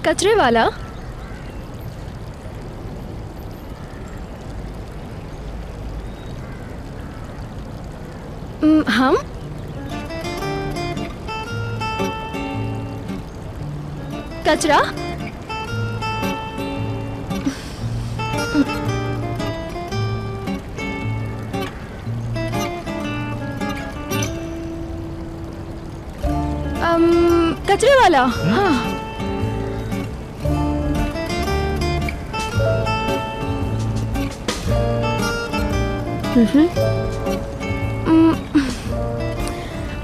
कचरे वाला? हम? कचरा? कचरे वाला? हाँ।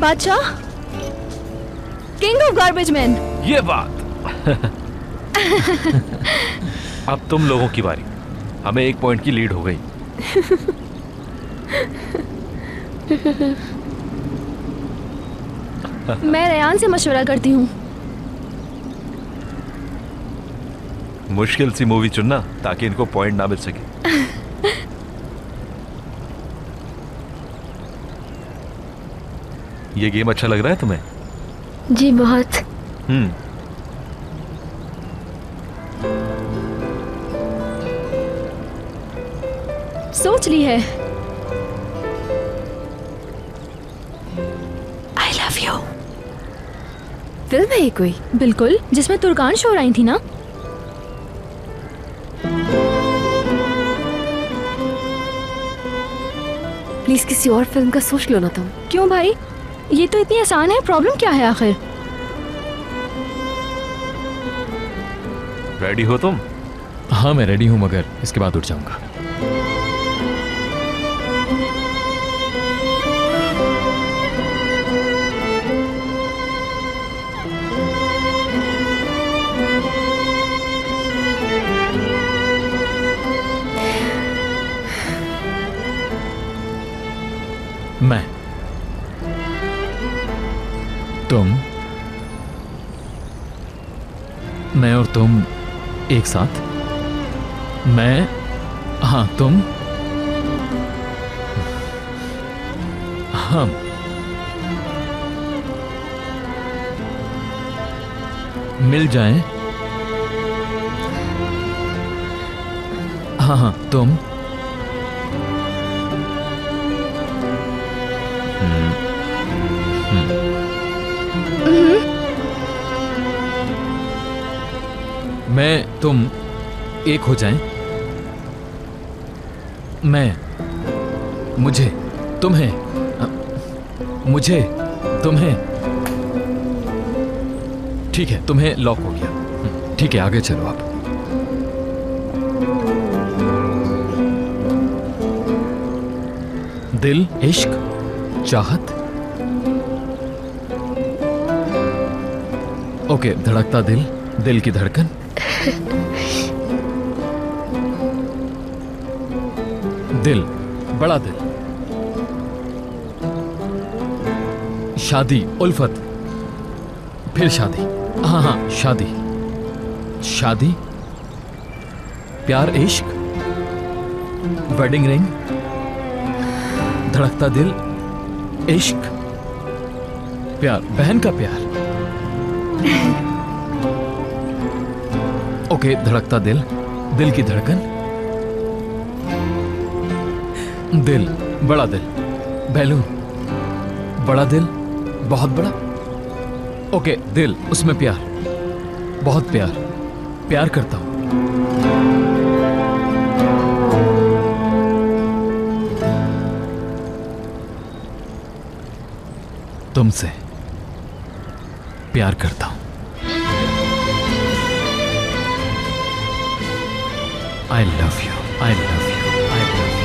बादशाह, किंग ऑफ गार्बेज मैन। ये बात। अब तुम लोगों की बारी। हमें 1 पॉइंट की लीड हो गई। मैं रेयान से मशवरा करती हूँ। मुश्किल सी मूवी चुनना ताकि इनको पॉइंट ना मिल सके। ये गेम अच्छा लग रहा है तुम्हें? जी बहुत। सोच ली है। I love you. फिल्म है ये कोई? बिल्कुल, जिसमें तुर्कान शोर आई थी ना। प्लीज किसी और फिल्म का सोच लो ना तुम। क्यों भाई, ये तो इतनी आसान है, प्रॉब्लम क्या है आखिर? रेडी हो तुम? हाँ मैं रेडी हूँ, मगर इसके बाद उठ जाऊंगा। मैं, तुम, मैं और तुम एक साथ। मैं, हाँ तुम, हम। मिल जाएं। हाँ हाँ तुम। मैं तुम एक हो जाएं। मैं, मुझे, तुम्हें, मुझे, तुम्हें। ठीक है, तुम्हें लॉक हो गया। ठीक है, आगे चलो आप। दिल, इश्क, चाहत। ओके, धड़कता दिल, दिल की धड़कन। दिल, बड़ा दिल। शादी, उल्फत। फिर शादी। हाँ हाँ शादी। शादी, प्यार, इश्क, वेडिंग रिंग, धड़कता दिल, इश्क, प्यार, बहन का प्यार। ओके, धड़कता दिल, दिल की धड़कन। दिल, बड़ा दिल, बैलून, बड़ा दिल, बहुत बड़ा। ओके, दिल, उसमें प्यार, बहुत प्यार, प्यार करता हूं। तुमसे प्यार करता हूं। I love you. I love you. I love you.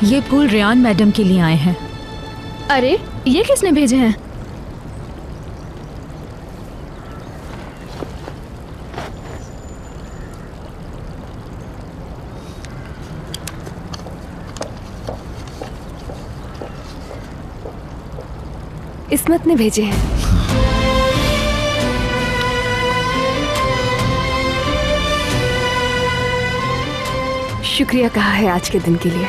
ये फूल रेयान मैडम के लिए आए हैं। अरे ये किसने भेजे हैं? इस्मत ने भेजे हैं। शुक्रिया कहा है आज के दिन के लिए।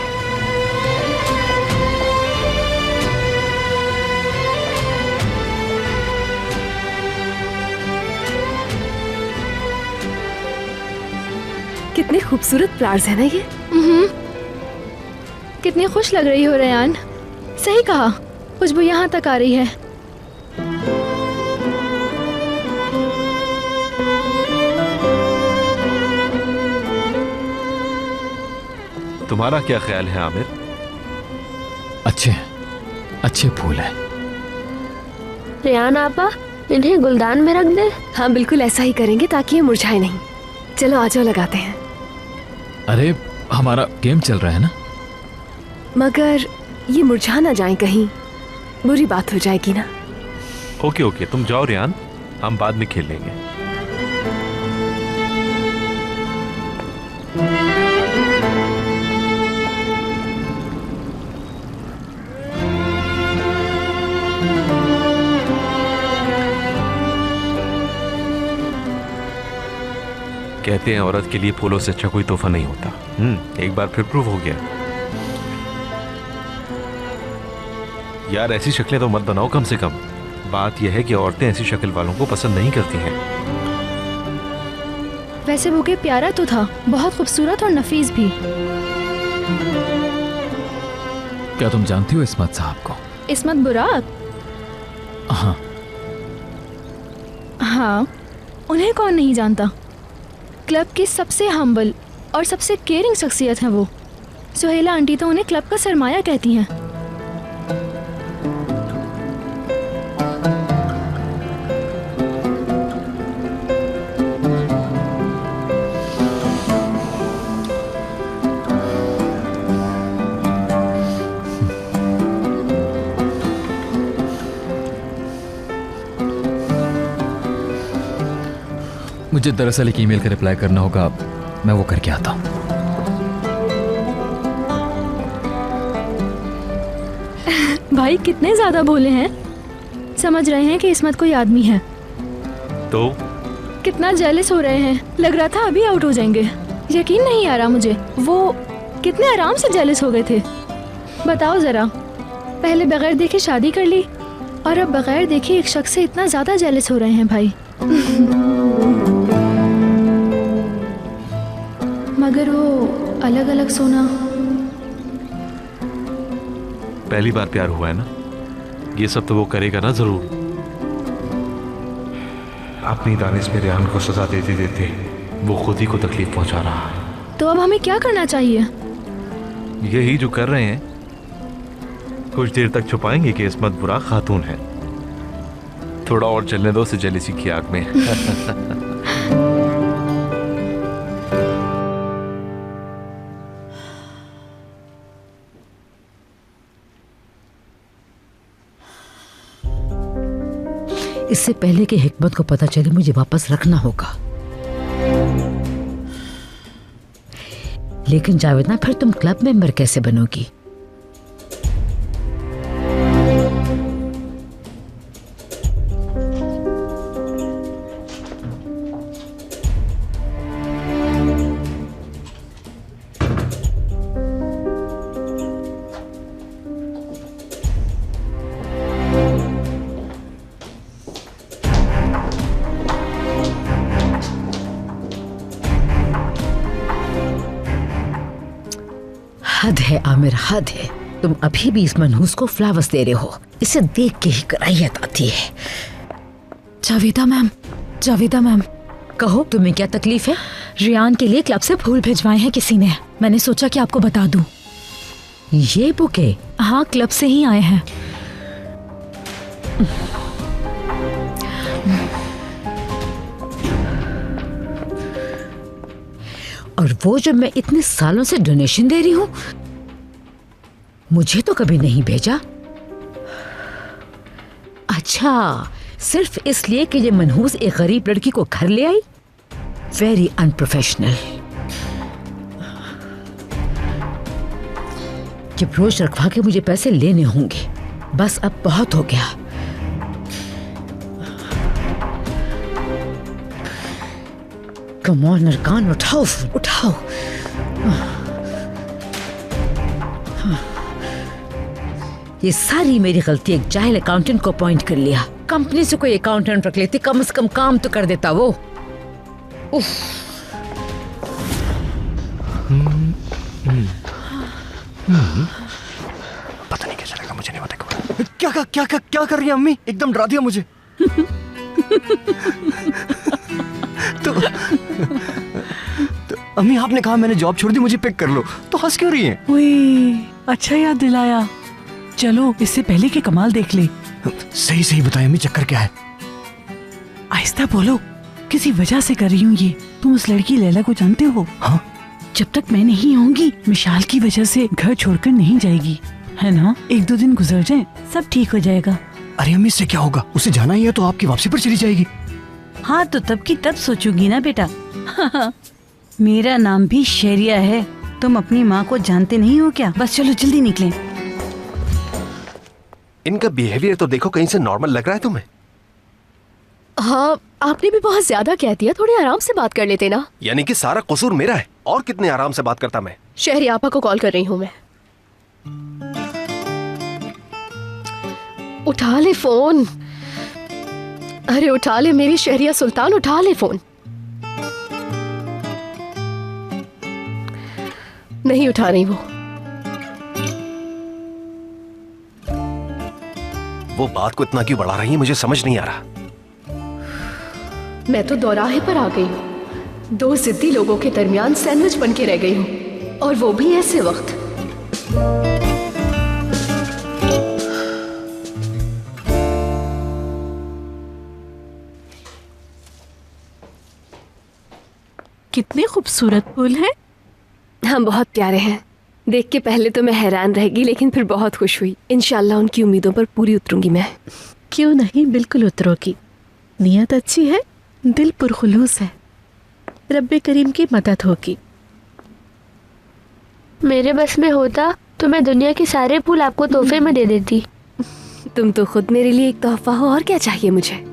कितने खूबसूरत फ्लावर्स है ना ये। कितनी खुश लग रही हो रेयान। सही कहा, खुशबू यहाँ तक आ रही है। तुम्हारा क्या ख्याल है आमिर? अच्छे फूल हैं। रेयान आपा, इन्हें गुलदान में रख दे। हाँ बिल्कुल ऐसा ही करेंगे ताकि ये मुरझाए नहीं। चलो आ जाओ, लगाते हैं। अरे हमारा गेम चल रहा है ना। मगर ये मुरझा ना जाए, कहीं बुरी बात हो जाएगी ना। ओके तुम जाओ रेयान, हम बाद में खेल लेंगे। कहते हैं औरत के लिए फूलों से अच्छा कोई तोहफा नहीं होता। एक बार फिर प्रूव हो गया। यार ऐसी शक्लें तो मत बनाओ कम से कम। बात यह है कि औरतें ऐसी शक्ल वालों को पसंद नहीं करती हैं। वैसे बुके प्यारा तो था, बहुत खूबसूरत और नफीस भी। क्या तुम जानती हो इस्मत साहब को? इस्मत बुराक? हाँ। हाँ, उन्हें कौन नहीं जानता। क्लब की सबसे हम्बल और सबसे केयरिंग शख्सियत है वो। सुहेला आंटी तो उन्हें क्लब का सरमाया कहती हैं। मुझे दरअसल एक ईमेल का रिप्लाई करना होगा, मैं वो करके आता हूँ। भाई कितने ज्यादा भोले हैं। समझ रहे हैं कि इस्मत कोई आदमी है। तो कितना जेलस हो रहे हैं। लग रहा था अभी आउट हो जाएंगे। यकीन नहीं आ रहा मुझे, वो कितने आराम से जेलस हो गए थे। बताओ जरा, पहले बगैर देखे शादी कर ली और अब बगैर देखे एक शख्स से इतना ज्यादा जेलस हो रहे हैं भाई। मगर वो अलग अलग सोना। पहली बार प्यार हुआ है ना, ये सब तो वो करेगा ना जरूर। अपनी दानिश में रेहान को सजा देते देते वो खुद ही को तकलीफ पहुंचा रहा है। तो अब हमें क्या करना चाहिए? यही जो कर रहे हैं। कुछ देर तक छुपाएंगे कि इस्मत बुरा खातून है। थोड़ा और चलने दो उसे जेलसी की आग में। इससे पहले कि हिकमत को पता चले मुझे वापस रखना होगा। लेकिन जावेदना, फिर तुम क्लब मेंबर कैसे बनोगी? हद है आमिर, हद है। तुम अभी भी इस मनहूस को फ्लावर्स दे रहे हो। इसे देख के ही कराहियत आती है। जावेदा मैम, कहो, तुम्हें क्या तकलीफ है? रियान के लिए क्लब से फूल भिजवाए हैं किसी ने। मैंने सोचा कि आपको बता दूं। ये बुके? हाँ, क्लब से ही आए हैं। और वो जो मैं इतने सालों से डोनेशन दे रही हूं, मुझे तो कभी नहीं भेजा। अच्छा, सिर्फ इसलिए कि ये मनहूस एक गरीब लड़की को घर ले आई? Very unprofessional. जब रोज रखवा के मुझे पैसे लेने होंगे। बस अब बहुत हो गया। कम ऑन अरकान, उठाओ उठाओ। ये सारी मेरी गलती, एक जाहिल अकाउंटेंट को अपॉइंट कर लिया। कंपनी से कोई अकाउंटेंट रख लेती, कम से कम काम तो कर देता वो। उफ। पता नहीं क्या चलेगा, मुझे नहीं पता। क्या कर रही है अम्मी? एकदम डरा दिया मुझे। तो अम्मी आपने कहा मैंने जॉब छोड़ दी, मुझे पिक कर लो, तो हंस क्यों रही हैं? ओए, अच्छा याद दिलाया। चलो इससे पहले कि कमाल देख ले। सही बताइए अम्मी, चक्कर क्या है? आहिस्ता बोलो, किसी वजह से कर रही हूँ ये। तुम उस लड़की लैला को जानते हो? हाँ। जब तक मैं नहीं आऊंगी विशाल की वजह से घर छोड़कर नहीं जाएगी, है ना? 1-2 दिन गुजर जाए, सब ठीक हो जाएगा। अरे अम्मी इससे क्या होगा? उसे जाना ही है तो आपकी वापसी पर चली जाएगी। हाँ तो तब की तब सोचूंगी ना बेटा। मेरा नाम भी शहरिया है। तुम अपनी माँ को जानते नहीं हो क्या? बस चलो जल्दी निकलें। इनका बिहेवियर तो देखो, कहीं से नॉर्मल लग रहा है तुम्हें? हाँ, आपने भी बहुत ज्यादा कह दिया, थोड़े आराम से बात कर लेते ना। यानी कि सारा कसूर मेरा है? और कितने आराम से बात करता मैं। शहरी आपा को कॉल कर रही हूँ मैं। उठा ले फोन। अरे उठा ले मेरी शहरिया सुल्तान, उठा ले फोन। नहीं उठा रही वो बात को इतना क्यों बढ़ा रही है, मुझे समझ नहीं आ रहा। मैं तो दौराहे पर आ गई हूँ। 2 जिद्दी लोगों के दरमियान सैंडविच बन के रह गई हूँ, और वो भी ऐसे वक्त। कितने खूबसूरत फूल हैं। हाँ बहुत प्यारे हैं। देख के पहले तो मैं हैरान रह गई, लेकिन फिर बहुत खुश हुई। इंशाल्लाह उनकी उम्मीदों पर पूरी उतरूंगी मैं। क्यों नहीं, बिल्कुल उतरोगी। नियत अच्छी है, दिल पुरखुलूस है, रब्बे करीम की मदद होगी। मेरे बस में होता तो मैं दुनिया के सारे फूल आपको तोहफे में दे देती। तुम तो खुद मेरे लिए एक तोहफा हो, और क्या चाहिए मुझे।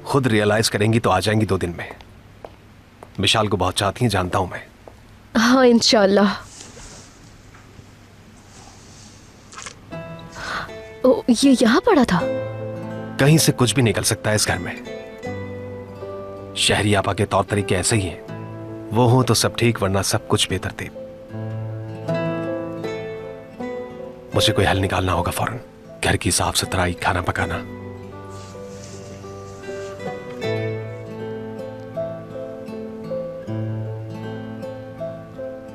खुद रियलाइज करेंगी तो आ जाएंगी 2 दिन में। विशाल को बहुत चाहती हैं, जानता हूं मैं। हाँ इंशाल्लाह। ओ, ये यहाँ पड़ा था। कहीं से कुछ भी निकल सकता है इस घर में। शहरी आपा के तौर तरीके ऐसे ही हैं। वो हो तो सब ठीक, वरना सब कुछ बेतरतीब। मुझे कोई हल निकालना होगा फौरन। घर की साफ सुथराई, खाना पकाना।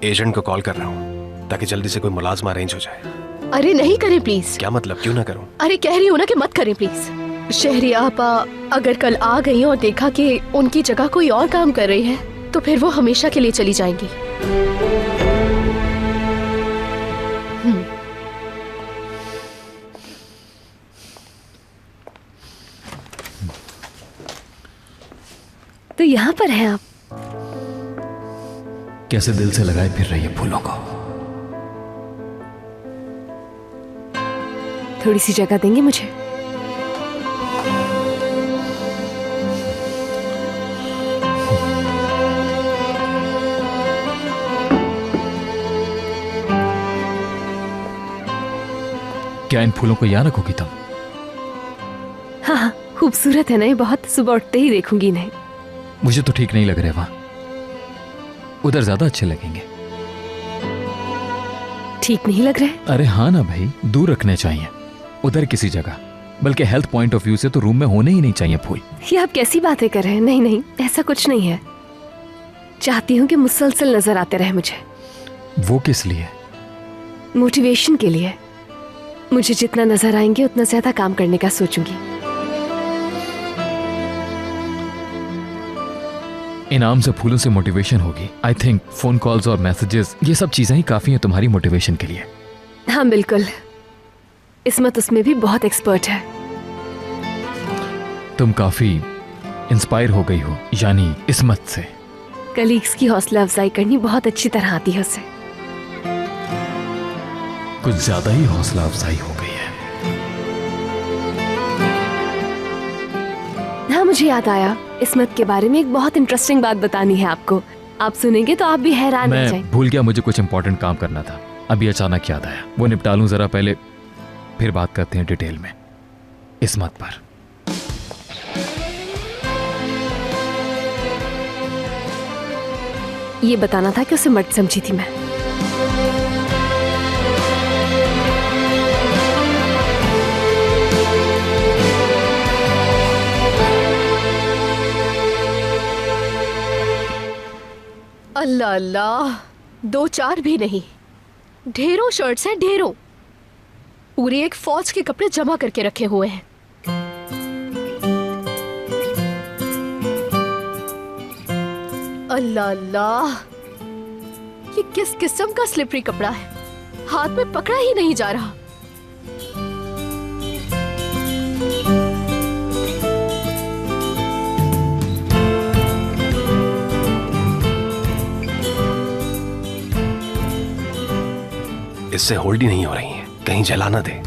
एजेंट को कॉल कर रहा हूं ताकि जल्दी से कोई मुलाजमा अरेंज हो जाए। अरे नहीं करें प्लीज। क्या मतलब, क्यों ना करूं? अरे कह रही हूं ना कि मत करें प्लीज। शहरी आपा अगर कल आ गई और देखा कि उनकी जगह कोई और काम कर रही है, तो फिर वो हमेशा के लिए चली जाएंगी। तो यहाँ पर हैं आप। कैसे दिल से लगाए फिर रही है फूलों को। थोड़ी सी जगह देंगे मुझे? क्या इन फूलों को यहाँ रखोगी तुम? हाँ खूबसूरत है ना ये बहुत, सुबह उठते ही देखूंगी इन्हें। मुझे तो ठीक नहीं लग रहे वहां, उधर ज्यादा अच्छे लगेंगे। ठीक नहीं लग रहे? अरे हाँ ना भाई, दूर रखने चाहिए उधर किसी जगह। बल्कि हेल्थ पॉइंट ऑफ व्यू से तो रूम में होने ही नहीं चाहिए फूल। ये आप कैसी बातें कर रहे हैं? नहीं नहीं ऐसा कुछ नहीं है। चाहती हूँ कि मुसलसल नजर आते रहे मुझे। वो किस लिए? मोटिवेशन के लिए। मुझे जितना नजर आएंगे उतना ज्यादा काम करने का सोचूंगी। इनाम से फूलों से मोटिवेशन होगी। आई थिंक फोन कॉल्स और मैसेजेस ये सब चीजें ही काफी हैं तुम्हारी मोटिवेशन के लिए। हाँ बिल्कुल, इस्मत उसमें भी बहुत एक्सपर्ट है। तुम काफी इंस्पायर हो गई हो, यानी इस्मत से। कलीग्स की हौसला अफजाई करनी बहुत अच्छी तरह आती है उसे। कुछ ज्यादा ही हौसला अफजाई हो गई है। हाँ, मुझे याद आया, इस्मत के बारे में एक बहुत इंटरेस्टिंग बात बतानी है आपको। आप सुनेंगे तो आप भी हैरान रह मैं जाएंगे। भूल गया, मुझे कुछ इंपॉर्टेंट काम करना था, अभी अचानक याद आया। वो निपटा लूं जरा पहले, फिर बात करते हैं डिटेल में इस्मत पर। ये बताना था कि उसे मर्द समझी थी मैं। अल्लाह अल्लाह, 2-4 भी नहीं, ढेरों शर्ट्स हैं, ढेरों। पूरी एक फौज के कपड़े जमा करके रखे हुए हैं। अल्लाह अल्लाह, ये किस किस्म का स्लिपरी कपड़ा है, हाथ में पकड़ा ही नहीं जा रहा। इससे होल्ड ही नहीं हो रही है, कहीं जला ना दे।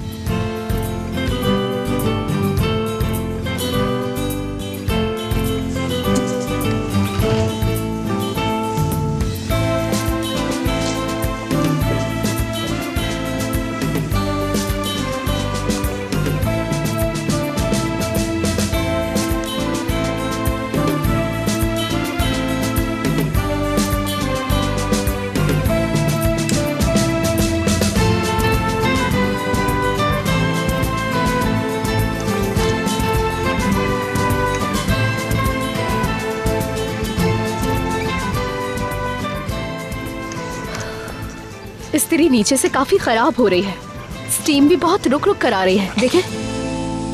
इस्त्री नीचे से काफी खराब हो रही है, स्टीम भी बहुत रुक रुक कर आ रही है। देखें,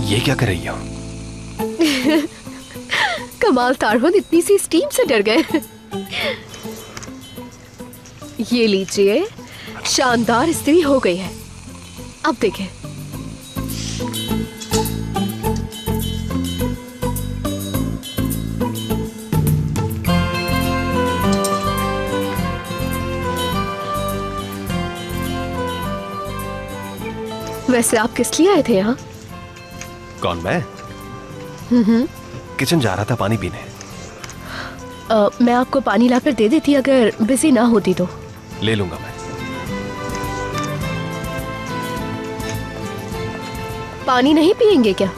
ये क्या कर रही हो? कमाल तारहुन इतनी सी स्टीम से डर गए। ये लीजिए, शानदार इस्त्री हो गई है। अब देखें, वैसे आप किस लिए आए थे यहाँ? कौन, मैं? किचन जा रहा था पानी पीने। मैं आपको पानी लाकर दे देती अगर बिजी ना होती तो। ले लूंगा मैं। पानी नहीं पियेंगे क्या?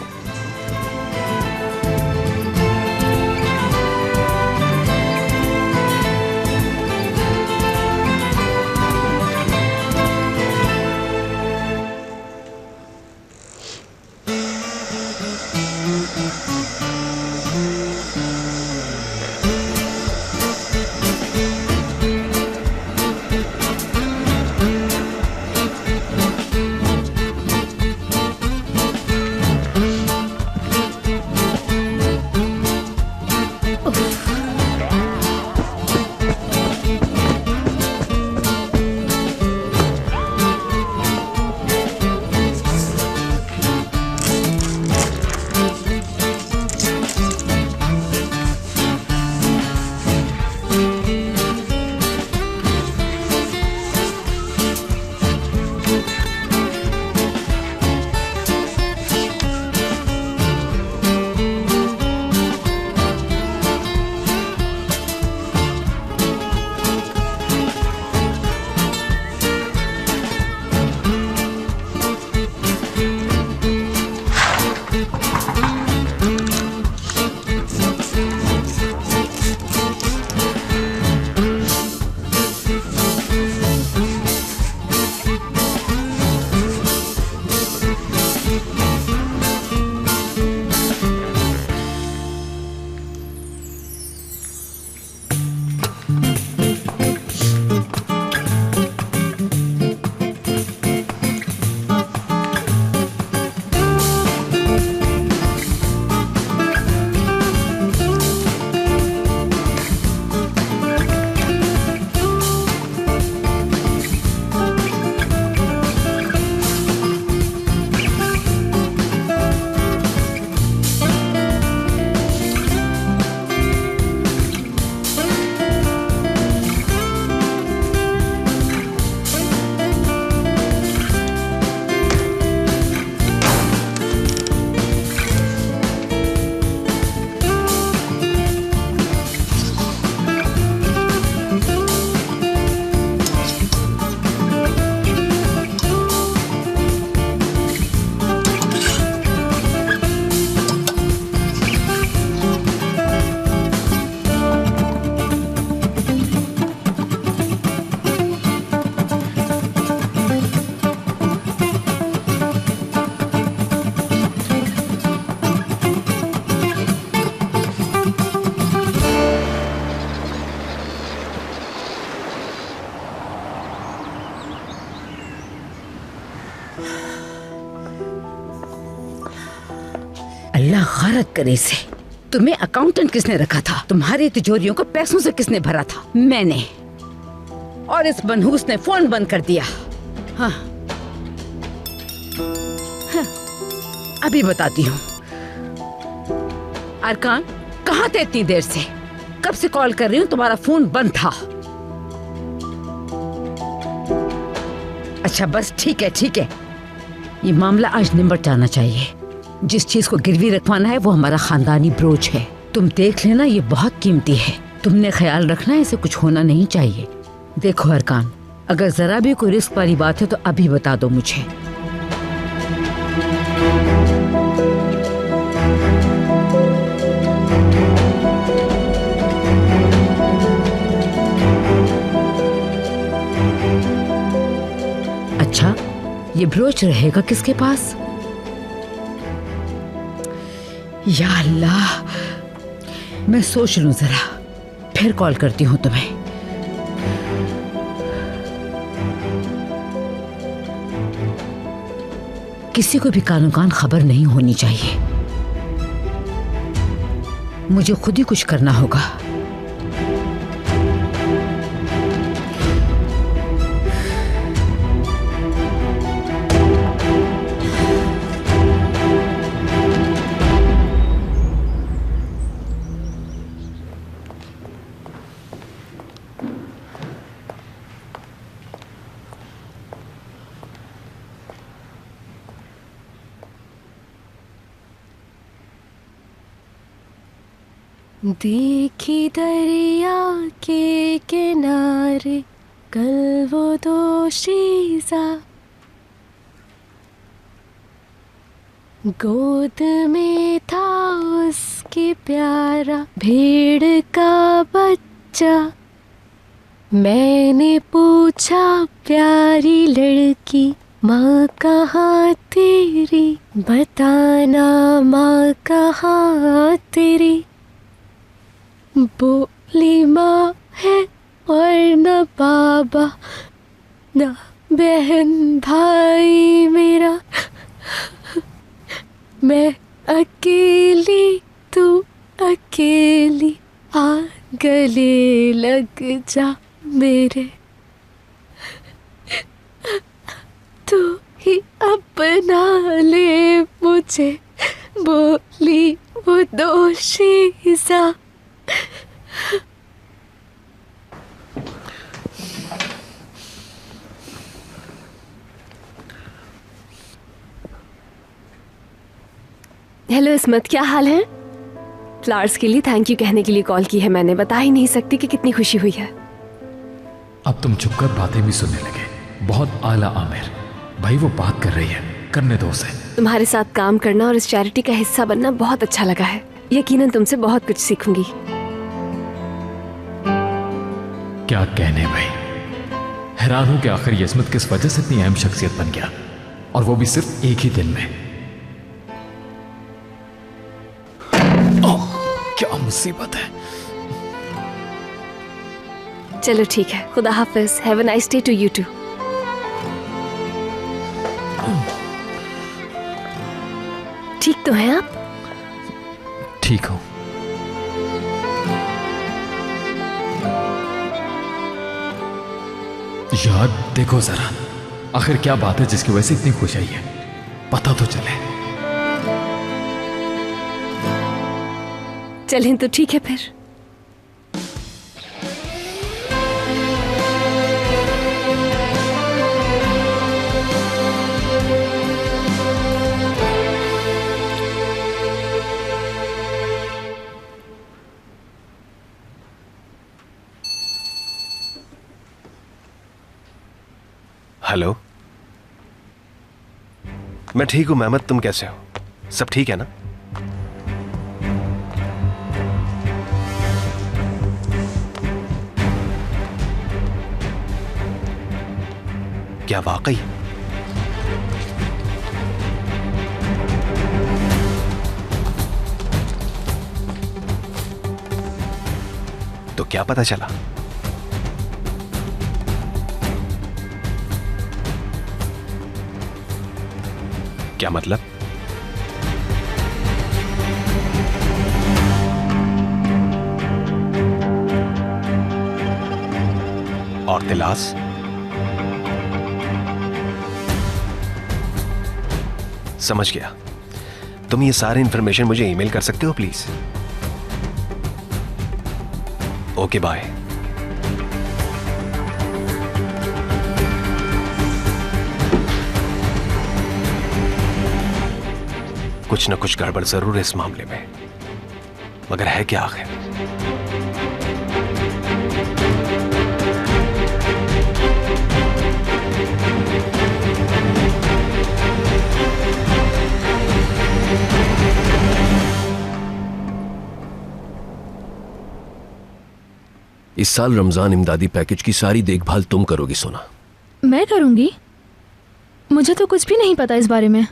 अल्लाह गारत करे इसे। तुम्हें अकाउंटेंट किसने रखा था? तुम्हारी तिजोरियों को पैसों से किसने भरा था? मैंने। और इस मनहूस ने फोन बंद कर दिया। हाँ, हाँ, अभी बताती हूँ। अरकान, कहाँ थे इतनी देर से? कब से कॉल कर रही हूँ, तुम्हारा फोन बंद था। अच्छा बस ठीक है, ठीक है। ये मामला आज निपट जाना चाहिए। जिस चीज को गिरवी रखवाना है वो हमारा खानदानी ब्रोच है। तुम देख लेना, ये बहुत कीमती है। तुमने ख्याल रखना, इसे कुछ होना नहीं चाहिए। देखो अरकान, अगर जरा भी कोई रिस्क वाली बात है तो अभी बता दो मुझे। अच्छा, ये ब्रोच रहेगा किसके पास? या अल्लाह, मैं सोच लूं जरा, फिर कॉल करती हूं तुम्हें। किसी को भी कानो कान खबर नहीं होनी चाहिए। मुझे खुद ही कुछ करना होगा। देखी दरिया के किनारे कल वो दोशीज़ा, गोद में था उसके प्यारा भेड़ का बच्चा। मैंने पूछा प्यारी लड़की माँ कहाँ तेरी, बताना माँ कहाँ तेरी। बोली माँ है और न बाबा, न बहन भाई मेरा। मैं अकेली, तू अकेली, आ गले लग जा मेरे। तू ही अपना ले मुझे, बोली वो दोशीज़ा। हेलो इस्मत, क्या हाल है? फ्लावर्स के लिए थैंक यू कहने के लिए कॉल की है मैंने। बता ही नहीं सकती कि कितनी खुशी हुई है। अब तुम चुप कर बातें भी सुनने लगे। बहुत आला आमिर भाई, वो बात कर रही है, करने दो उसे। तुम्हारे साथ काम करना और इस चैरिटी का हिस्सा बनना बहुत अच्छा लगा है। यकीनन तुमसे बहुत कुछ सीखूंगी। क्या कहने भाई, हैरान हूं कि आखिर ये इस्मत किस वजह से इतनी अहम शख्सियत बन गया, और वो भी सिर्फ एक ही दिन में। क्या मुसीबत है। चलो ठीक है, खुदा हाफिज। Have a nice day to you too. ठीक तो हैं आप? ठीक हूं। यार देखो जरा, आखिर क्या बात है जिसकी वजह से इतनी खुश आई है, पता तो चले। चलें तो ठीक है फिर। हेलो, मैं ठीक हूं मेहमद, तुम कैसे हो? सब ठीक है ना? क्या वाकई? तो क्या पता चला? क्या मतलब? और तिलास? समझ गया। तुम ये सारी इंफॉर्मेशन मुझे ईमेल कर सकते हो प्लीज? Okay bye. कुछ न कुछ गड़बड़ जरूर है इस मामले में, मगर है क्या आखिर? इस साल रमजान इमदादी पैकेज की सारी देखभाल तुम करोगी सोना। मैं करूंगी? मुझे तो कुछ भी नहीं पता इस बारे में।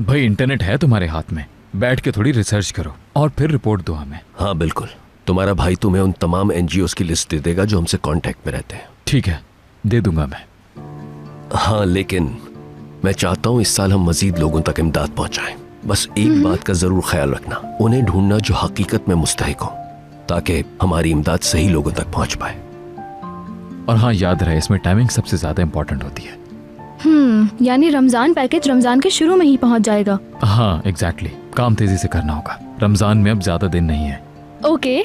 भाई इंटरनेट है तुम्हारे हाथ में, बैठ के थोड़ी रिसर्च करो और फिर रिपोर्ट दो हमें। हाँ बिल्कुल, तुम्हारा भाई तुम्हें उन तमाम एनजीओज की लिस्ट दे देगा जो हमसे कांटेक्ट में रहते हैं। ठीक है, दे दूंगा मैं। हाँ लेकिन मैं चाहता हूँ इस साल हम मजीद लोगों तक इमदाद पहुंचाएं। बस एक बात का जरूर ख्याल रखना, उन्हें ढूंढना जो हकीकत में मुस्तहिक हो, ताकि हमारी इमदाद सही लोगों तक पहुंच पाए। और हाँ याद रहे, इसमें टाइमिंग सबसे ज्यादा इंपॉर्टेंट होती है। यानी रमजान पैकेज रमजान के शुरू में ही पहुंच जाएगा। हाँ एग्जैक्टली, काम तेजी से करना होगा, रमजान में अब ज्यादा दिन नहीं है। ओके,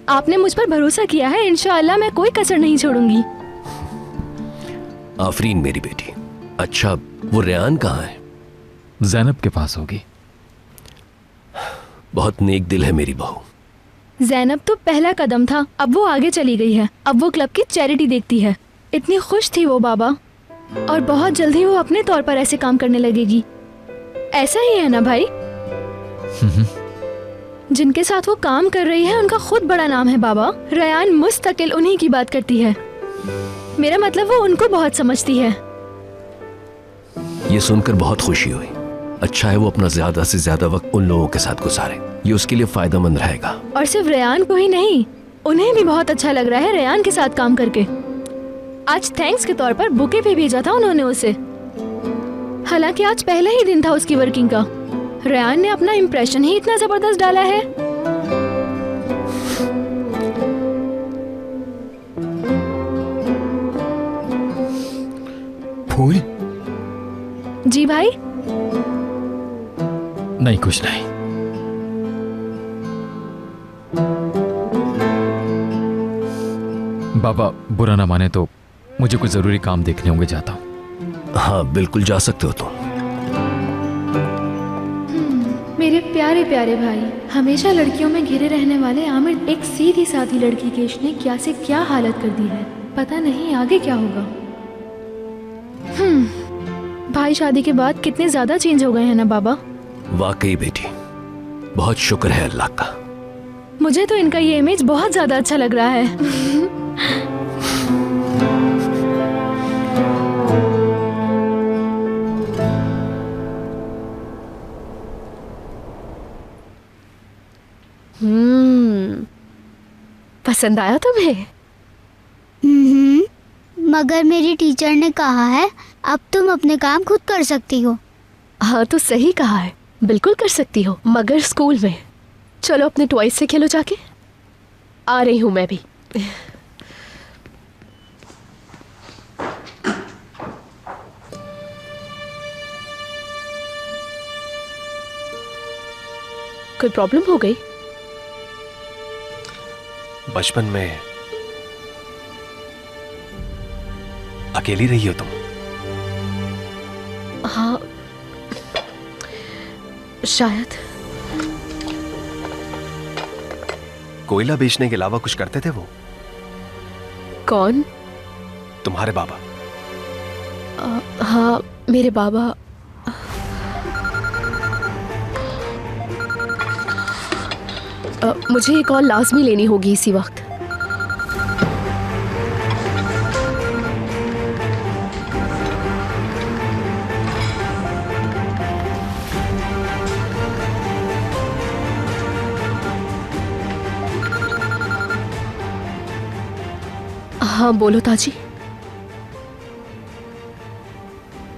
आपने मुझ पर भरोसा किया है, इंशाअल्लाह मैं कोई कसर नहीं छोड़ूंगी। आफरीन मेरी बेटी। अच्छा वो रेहान कहाँ है? जैनब के पास होगी। बहुत नेक दिल है मेरी बहू। जैनब तो पहला कदम था, अब वो आगे चली गई है। अब वो क्लब की चैरिटी देखती है। इतनी खुश थी वो बाबा, और बहुत जल्दी वो अपने तौर पर ऐसे काम करने लगेगी। ऐसा ही है ना भाई? जिनके साथ वो काम कर रही है उनका खुद बड़ा नाम है बाबा। रेहान मुस्तकिल उन्हीं की बात करती है। मेरा मतलब वो उनको बहुत समझती है। ये सुनकर बहुत खुशी हुई। अच्छा है वो अपना ज्यादा से ज्यादा वक्त उन लोगों के साथ गुजारे, ये उसके लिए फायदेमंद रहेगा। और सिर्फ रेहान को ही नहीं, उन्हें भी बहुत अच्छा लग रहा है रेहान के साथ काम करके। आज थैंक्स के तौर पर बुके भी भेजा था उन्होंने उसे। हालांकि आज पहला ही दिन था उसकी वर्किंग का। रेहान ने अपना इम्प्रेशन ही इतना जबरदस्त डाला है। फूल? जी भाई? नहीं कुछ नहीं। बाबा बुरा ना माने तो मुझे कुछ जरूरी काम देखने होंगे, जाता हूँ। हाँ बिल्कुल जा सकते हो तुम। मेरे प्यारे प्यारे भाई, हमेशा लड़कियों में घिरे रहने वाले आमिर एक सीधी सादी लड़की केश ने क्या से क्या हालत कर दी है। पता नहीं आगे क्या होगा। भाई शादी के बाद कितने ज्यादा चेंज हो गए हैं ना बाबा। वाकई बेटी, बहुत शुक्र है अल्लाह का। मुझे तो इनका ये इमेज बहुत ज्यादा अच्छा लग रहा है। पसंद आया तुम्हें? मगर मेरी टीचर ने कहा है अब तुम अपने काम खुद कर सकती हो। हाँ तो सही कहा है, बिल्कुल कर सकती हो, मगर स्कूल में। चलो अपने टॉयज से खेलो जाके। आ रही हूँ मैं भी। कोई प्रॉब्लम हो गई? बचपन में अकेली रही हो तुम? हाँ शायद। कोयला बेचने के अलावा कुछ करते थे वो? कौन? तुम्हारे बाबा। हाँ मेरे बाबा। मुझे एक कॉल लाजमी लेनी होगी इसी वक्त। हाँ बोलो ताजी।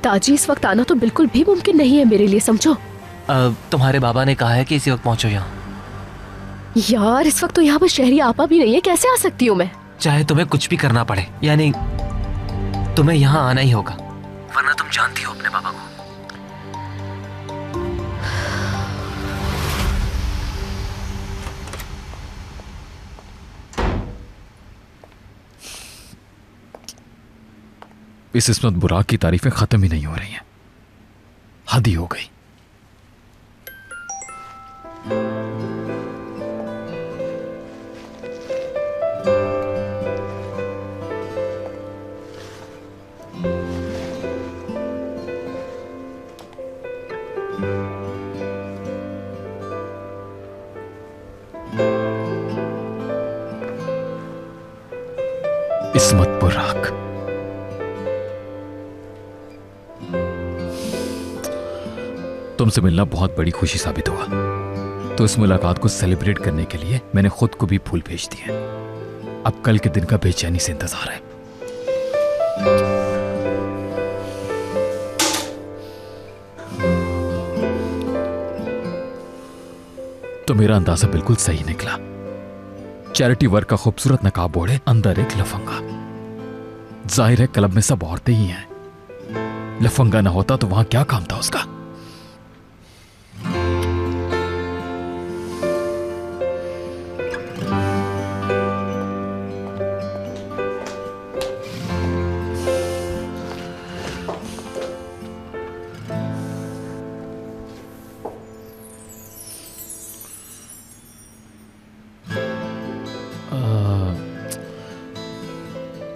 ताजी इस वक्त आना तो बिल्कुल भी मुमकिन नहीं है मेरे लिए, समझो। तुम्हारे बाबा ने कहा है कि इसी वक्त पहुंचो यहाँ। यार इस वक्त तो यहाँ पर शहरी आपा भी नहीं है, कैसे आ सकती हूँ मैं? चाहे तुम्हें कुछ भी करना पड़े, यानी तुम्हें यहाँ आना ही होगा, वरना तुम जानती हो अपने बाबा को। इस इस्मत बुराक की तारीफें खत्म ही नहीं हो रही हैं। हद ही हो गई। इस्मत बुराक, तुमसे मिलना बहुत बड़ी खुशी साबित हुआ, तो इस मुलाकात को सेलिब्रेट करने के लिए मैंने खुद को भी फूल भेज दिए। अब कल के दिन का बेचैनी से इंतजार है। तो मेरा अंदाजा बिल्कुल सही निकला। चैरिटी वर्क का खूबसूरत नकाब ओढ़े अंदर एक लफंगा। जाहिर है क्लब में सब औरतें ही हैं। लफंगा ना होता तो वहां क्या काम था उसका?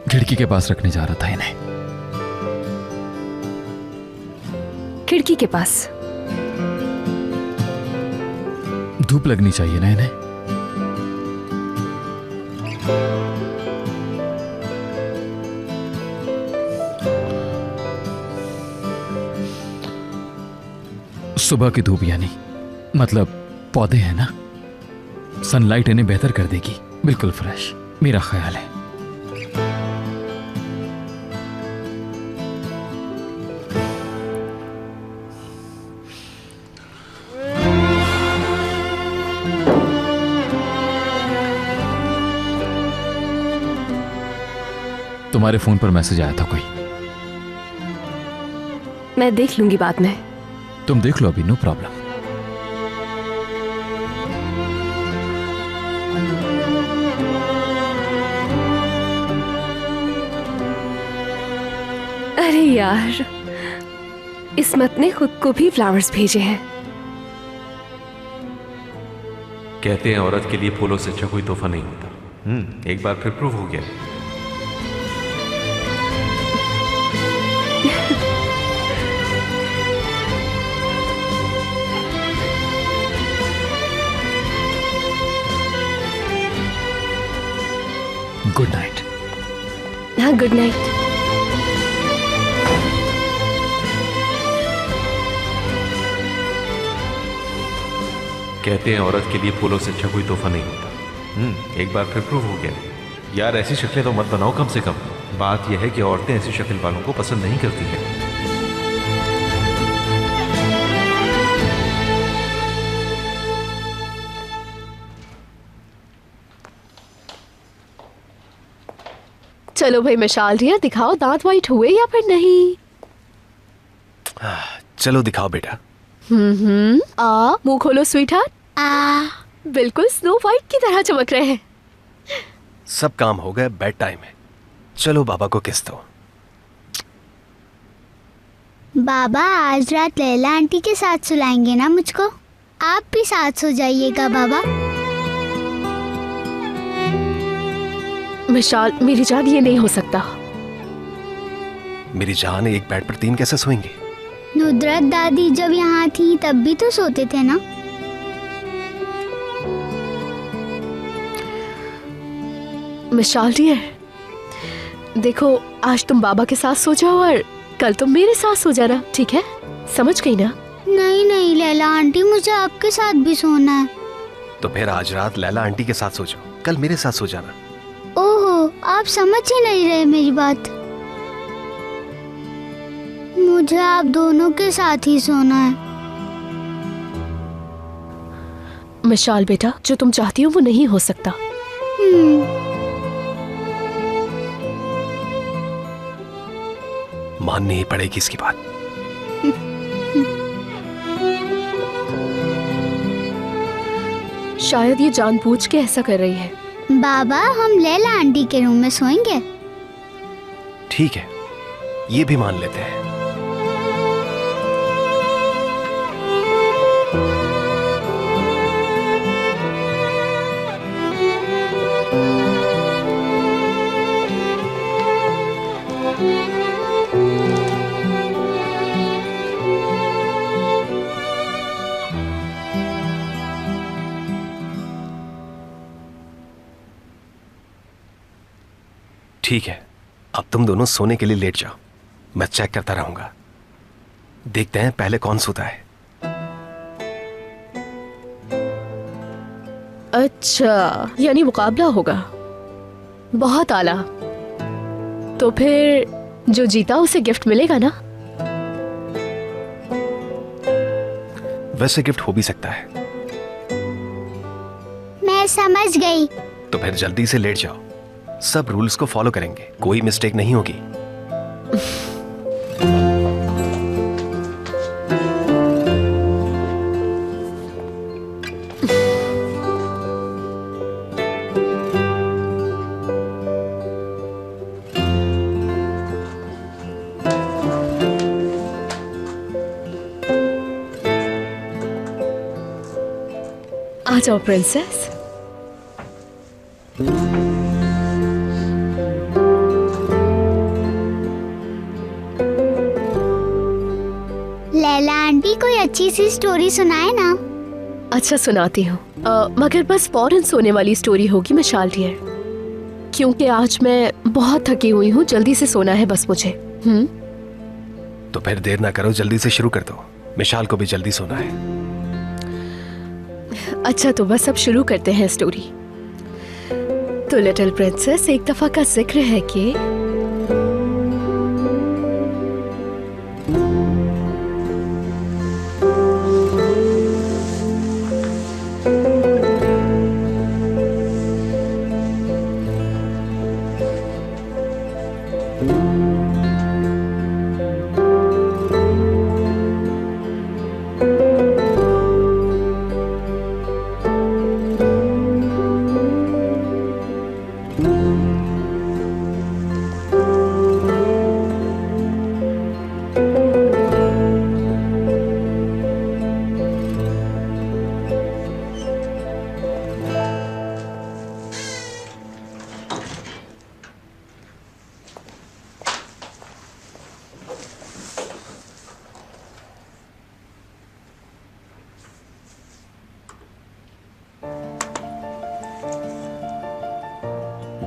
खिड़की के पास रखने जा रहा था इन्हें। खिड़की के पास? धूप लगनी चाहिए ना इन्हें। सुबह की धूप यानी मतलब पौधे हैं ना, सनलाइट इन्हें बेहतर कर देगी। बिल्कुल फ्रेश, मेरा ख्याल है। तुम्हारे फोन पर मैसेज आया था कोई? मैं देख लूंगी बाद में। तुम देख लो अभी, नो प्रॉब्लम। अरे यार, इस्मत ने खुद को भी फ्लावर्स भेजे हैं। कहते हैं औरत के लिए फूलों से अच्छा कोई तोहफा नहीं होता। एक बार फिर प्रूव हो गया। Good night. हाँ, गुड नाइट। कहते हैं औरत के लिए फूलों से अच्छा कोई तोहफा नहीं होता। एक बार फिर प्रूव हो गया। यार ऐसी शक्लें तो मत बनाओ कम से कम। बात यह है कि औरतें ऐसी शक्ल वालों को पसंद नहीं करती हैं। चलो भाई मशाल रिया, दिखाओ दांत वाइट हुए या फिर नहीं। चलो दिखाओ बेटा। आ मुंह खोलो स्वीटहार्ट। बिल्कुल स्नो वाइट की तरह चमक रहे हैं। सब काम हो गए, बेड टाइम है। चलो बाबा को किस दो। बाबा आज रात लैला आंटी के साथ सुलाएंगे ना मुझको? आप भी साथ सो जाइएगा बाबा। मिशाल मेरी जान, ये नहीं हो सकता। मेरी जान, एक बेड पर 3 कैसे सोएंगे? नुदरत दादी जब यहाँ थी तब भी तो सोते थे ना। मिशाल डियर, देखो आज तुम बाबा के साथ सो जाओ और कल तुम मेरे साथ सो जाना, ठीक है? समझ गई ना? नहीं नहीं लैला आंटी, मुझे आपके साथ भी सोना है। तो फिर आज रात लैला आंटी के साथ सो जाओ, कल मेरे साथ सो जाना। ओहो, आप समझ ही नहीं रहे मेरी बात। मुझे आप दोनों के साथ ही सोना है। मिशाल बेटा, जो तुम चाहती हो वो नहीं हो सकता। माननी ही पड़ेगी इसकी बात। शायद ये जानबूझ के ऐसा कर रही है। बाबा, हम लैला आंटी के रूम में सोएंगे। ठीक है, ये भी मान लेते हैं। ठीक है, अब तुम दोनों सोने के लिए लेट जाओ। मैं चेक करता रहूंगा। देखते हैं पहले कौन सोता है। अच्छा, यानी मुकाबला होगा। बहुत आला। तो फिर जो जीता उसे गिफ्ट मिलेगा ना? वैसे गिफ्ट हो भी सकता है। मैं समझ गई। तो फिर जल्दी से लेट जाओ। सब रूल्स को फॉलो करेंगे, कोई मिस्टेक नहीं होगी। आ जाओ प्रिंसेस। लैला आंटी, कोई अच्छी सी स्टोरी सुनाए ना। अच्छा, सुनाती हूँ, मगर बस फौरन सोने वाली स्टोरी होगी मिशाल डियर, क्योंकि आज मैं बहुत थकी हुई हूँ। जल्दी से सोना है बस मुझे। तो फिर देर ना करो, जल्दी से शुरू कर दो। मिशाल को भी जल्दी सोना है। अच्छा, तो बस अब शुरू करते हैं स्टोरी। तो लिटिल प्रिंसेस, एक दफा का जिक्र है कि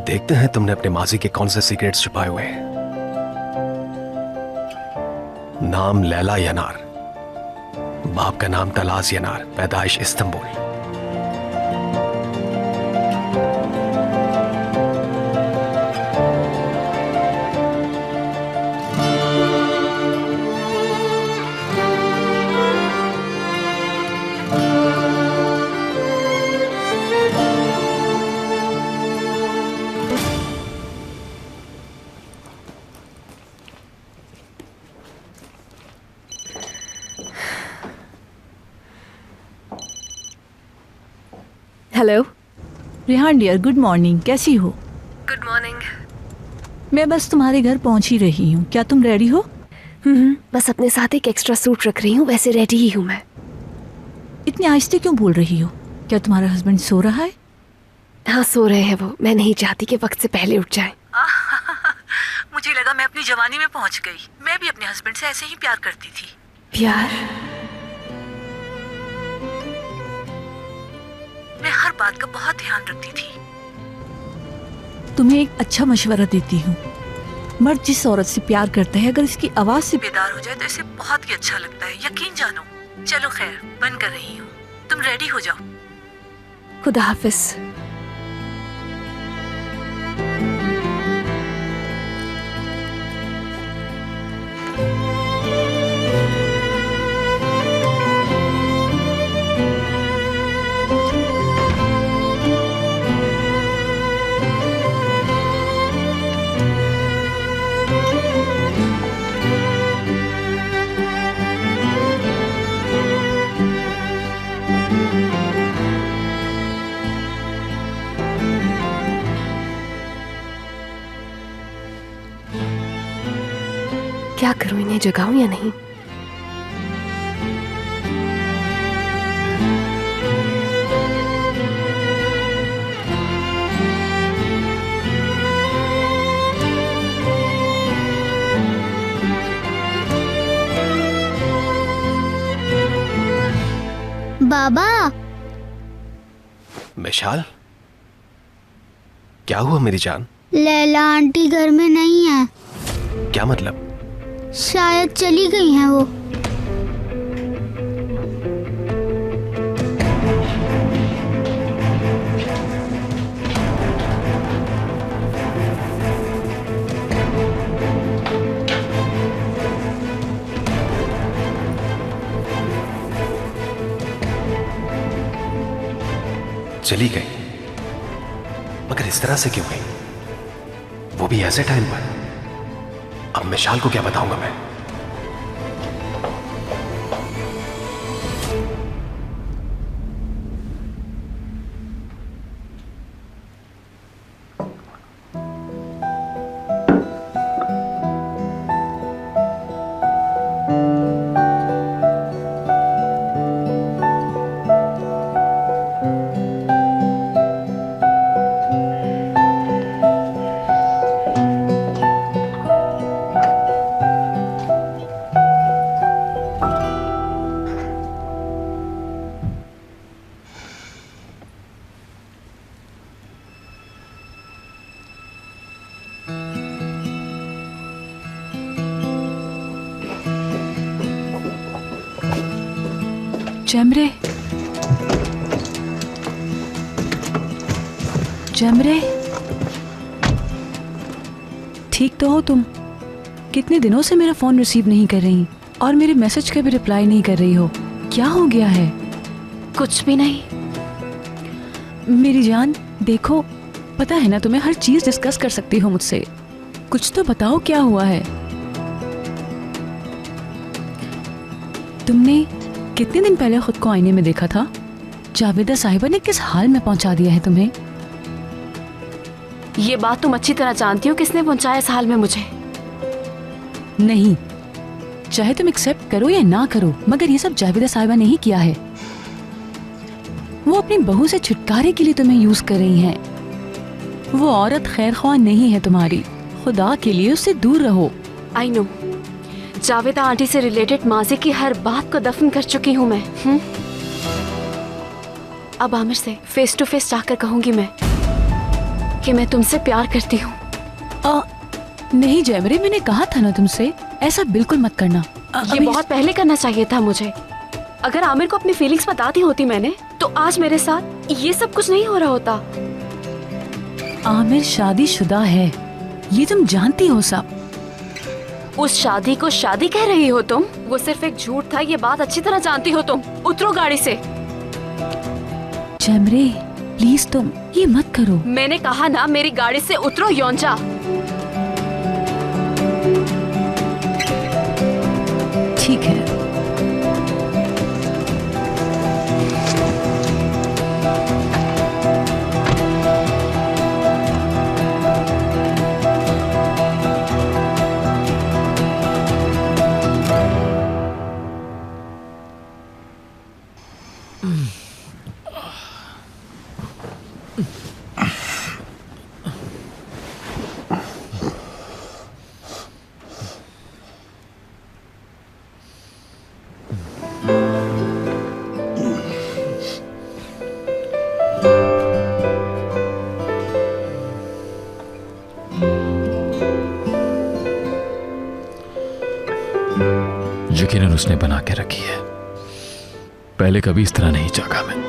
देखते हैं तुमने अपने माजी के कौन से सीक्रेट्स छुपाए हुए हैं। नाम लैला यनार, बाप का नाम तलास यनार, पैदाइश Istanbul. Hello Rihan dear, good morning. कैसी हो? Good morning. मैं बस तुम्हारे घर पहुंच ही रही हूँ। क्या तुम रेडी हो? बस अपने साथ एक एक्स्ट्रा सूट रख रही हूँ, वैसे रेडी ही हूँ मैं। इतनी आहिस्ते क्यों बोल रही हो? क्या तुम्हारा हस्बैंड सो रहा है? हाँ, सो रहे हैं वो। मैं नहीं चाहती कि वक्त से पहले उठ जाए। मुझे लगा मैं अपनी जवानी में पहुंच गई। मैं भी अपने हस्बैंड से ऐसे ही प्यार करती थी। प्यार? मैं हर बात का बहुत ध्यान रखती थी। तुम्हें एक अच्छा मशवरा देती हूँ। मर्द जिस औरत से प्यार करता है, अगर इसकी आवाज से बेदार हो जाए तो इसे बहुत ही अच्छा लगता है, यकीन जानो। चलो खैर, बंद कर रही हूँ, तुम रेडी हो जाओ। खुदा हाफिज। क्या करूं, इन्हें जगाऊं या नहीं? बाबा, मिशाल, क्या हुआ मेरी जान? लैला आंटी घर में नहीं है। क्या मतलब? शायद चली गई हैं वो। चली गई? मगर इस तरह से क्यों गई? वो भी ऐसे टाइम पर? अब मिशाल को क्या बताऊंगा मैं? जमरे, जमरे, ठीक तो हो तुम? कितने दिनों से मेरा फोन रिसीव नहीं कर रही और मेरे मैसेज का भी रिप्लाई नहीं कर रही हो। क्या हो गया है? कुछ भी नहीं। मेरी जान देखो, पता है ना तुम्हें हर चीज डिस्कस कर सकती हो मुझसे। कुछ तो बताओ क्या हुआ है? तुमने कितने दिन पहले खुद को आईने में देखा था? जावेदा साहिबा ने किस हाल में पहुंचा दिया है तुम्हें? ये बात तुम अच्छी तरह जानती हो किसने पहुंचाया इस हाल में मुझे। नहीं, चाहे तुम एक्सेप्ट करो या ना करो, मगर ये सब जावेदा साहिबा ने ही किया है। वो अपनी बहू से छुटकारे के लिए तुम्हें यूज कर रही हैं। वो औरत खैर ख्वाह नहीं है तुम्हारी। खुदा के लिए उससे दूर रहो। आई नो, जावेदा आंटी से रिलेटेड माजी की हर बात को दफन कर चुकी हूँ मैं। अब आमिर से फेस टू फेस जाकर कहूंगी मैं कि मैं तुमसे प्यार करती हूँ। नहीं जयमरे, मैंने कहा था ना तुमसे, ऐसा बिल्कुल मत करना। ये बहुत पहले करना चाहिए था मुझे। अगर आमिर को अपनी फीलिंग्स बता दी होती मैंने, तो आज मेरे साथ ये सब कुछ नहीं हो रहा होता। आमिर शादीशुदा है, ये तुम जानती हो सब। उस शादी को शादी कह रही हो तुम? वो सिर्फ एक झूठ था, ये बात अच्छी तरह जानती हो तुम। उतरो गाड़ी से। जयमरे प्लीज तुम ये मत करो। मैंने कहा ना, मेरी गाड़ी से उतरो योंजा। ठीक है। यकीनन उसने बना के रखी है। पहले कभी इस तरह नहीं जागा मैं।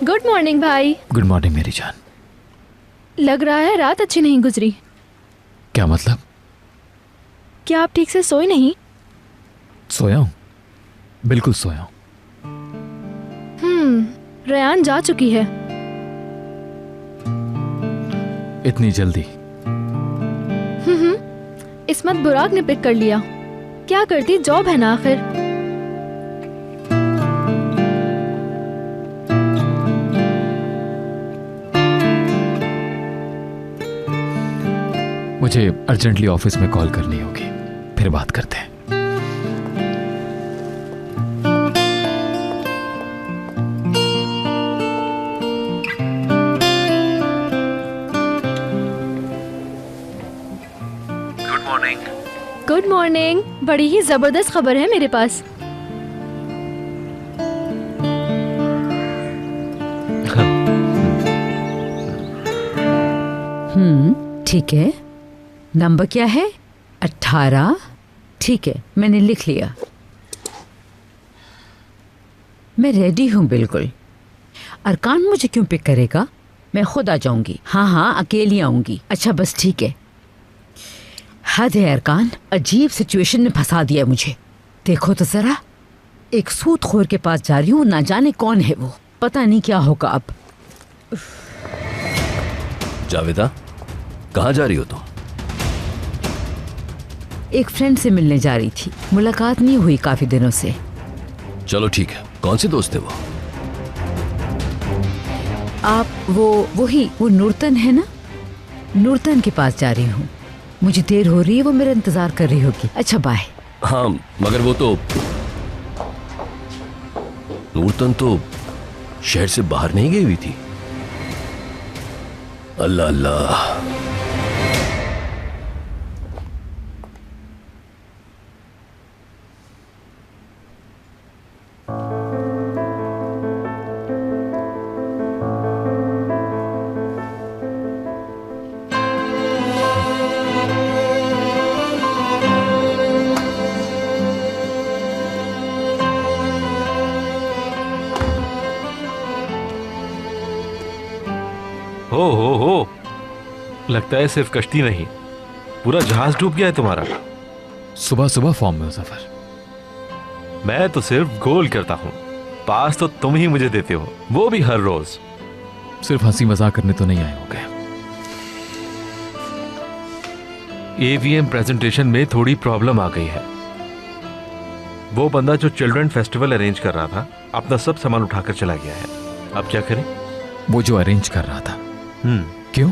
गुड मॉर्निंग भाई। गुड मॉर्निंग मेरी जान। लग रहा है रात अच्छी नहीं गुजरी। क्या मतलब? क्या आप ठीक से सोए नहीं? सोया हूँ, बिल्कुल सोया हूँ। रेयान जा चुकी है। इतनी जल्दी? इस्मत बुराक ने पिक कर लिया। क्या करती, जॉब है ना आखिर। मुझे अर्जेंटली ऑफिस में कॉल करनी होगी, फिर बात करते हैं। Good morning. बड़ी ही जबरदस्त खबर है मेरे पास। ठीक है। नंबर क्या है? 18। ठीक है, मैंने लिख लिया। मैं रेडी हूँ बिल्कुल। अरकान मुझे क्यों पिक करेगा? मैं खुद आ जाऊंगी। हाँ, अकेली आऊंगी। अच्छा बस ठीक है। हद है अरकान, अजीब सिचुएशन में फंसा दिया मुझे। देखो तो जरा, एक सूदखोर के पास जा रही हूँ, ना जाने कौन है वो। पता नहीं क्या होगा अब। जावेदा, कहाँ जा रही हो तुम? एक फ्रेंड से मिलने जा रही थी, मुलाकात नहीं हुई काफी दिनों से। चलो ठीक है। कौन सी दोस्त है वो? आप वो नूरतन है ना? नूरतन के पास जा रही हूँ। मुझे देर हो रही है, वो मेरा इंतजार कर रही होगी। अच्छा बाय। हाँ, मगर वो तो नूरतन तो शहर से बाहर नहीं गई हुई थी। अल्लाह अल्लाह। हो लगता है सिर्फ कश्ती नहीं, पूरा जहाज डूब गया है तुम्हारा। सुबह सुबह फॉर्म में हो सफर। मैं तो सिर्फ गोल करता हूँ, पास तो तुम ही मुझे देते हो, वो भी हर रोज। सिर्फ हंसी मजाक करने तो नहीं आए होगे। एवीएम प्रेजेंटेशन में थोड़ी प्रॉब्लम आ गई है। वो बंदा जो चिल्ड्रन फेस्टिवल अरेंज कर रहा था, अपना सब सामान उठाकर चला गया है। अब क्या करें? वो जो अरेंज कर रहा था? क्यों?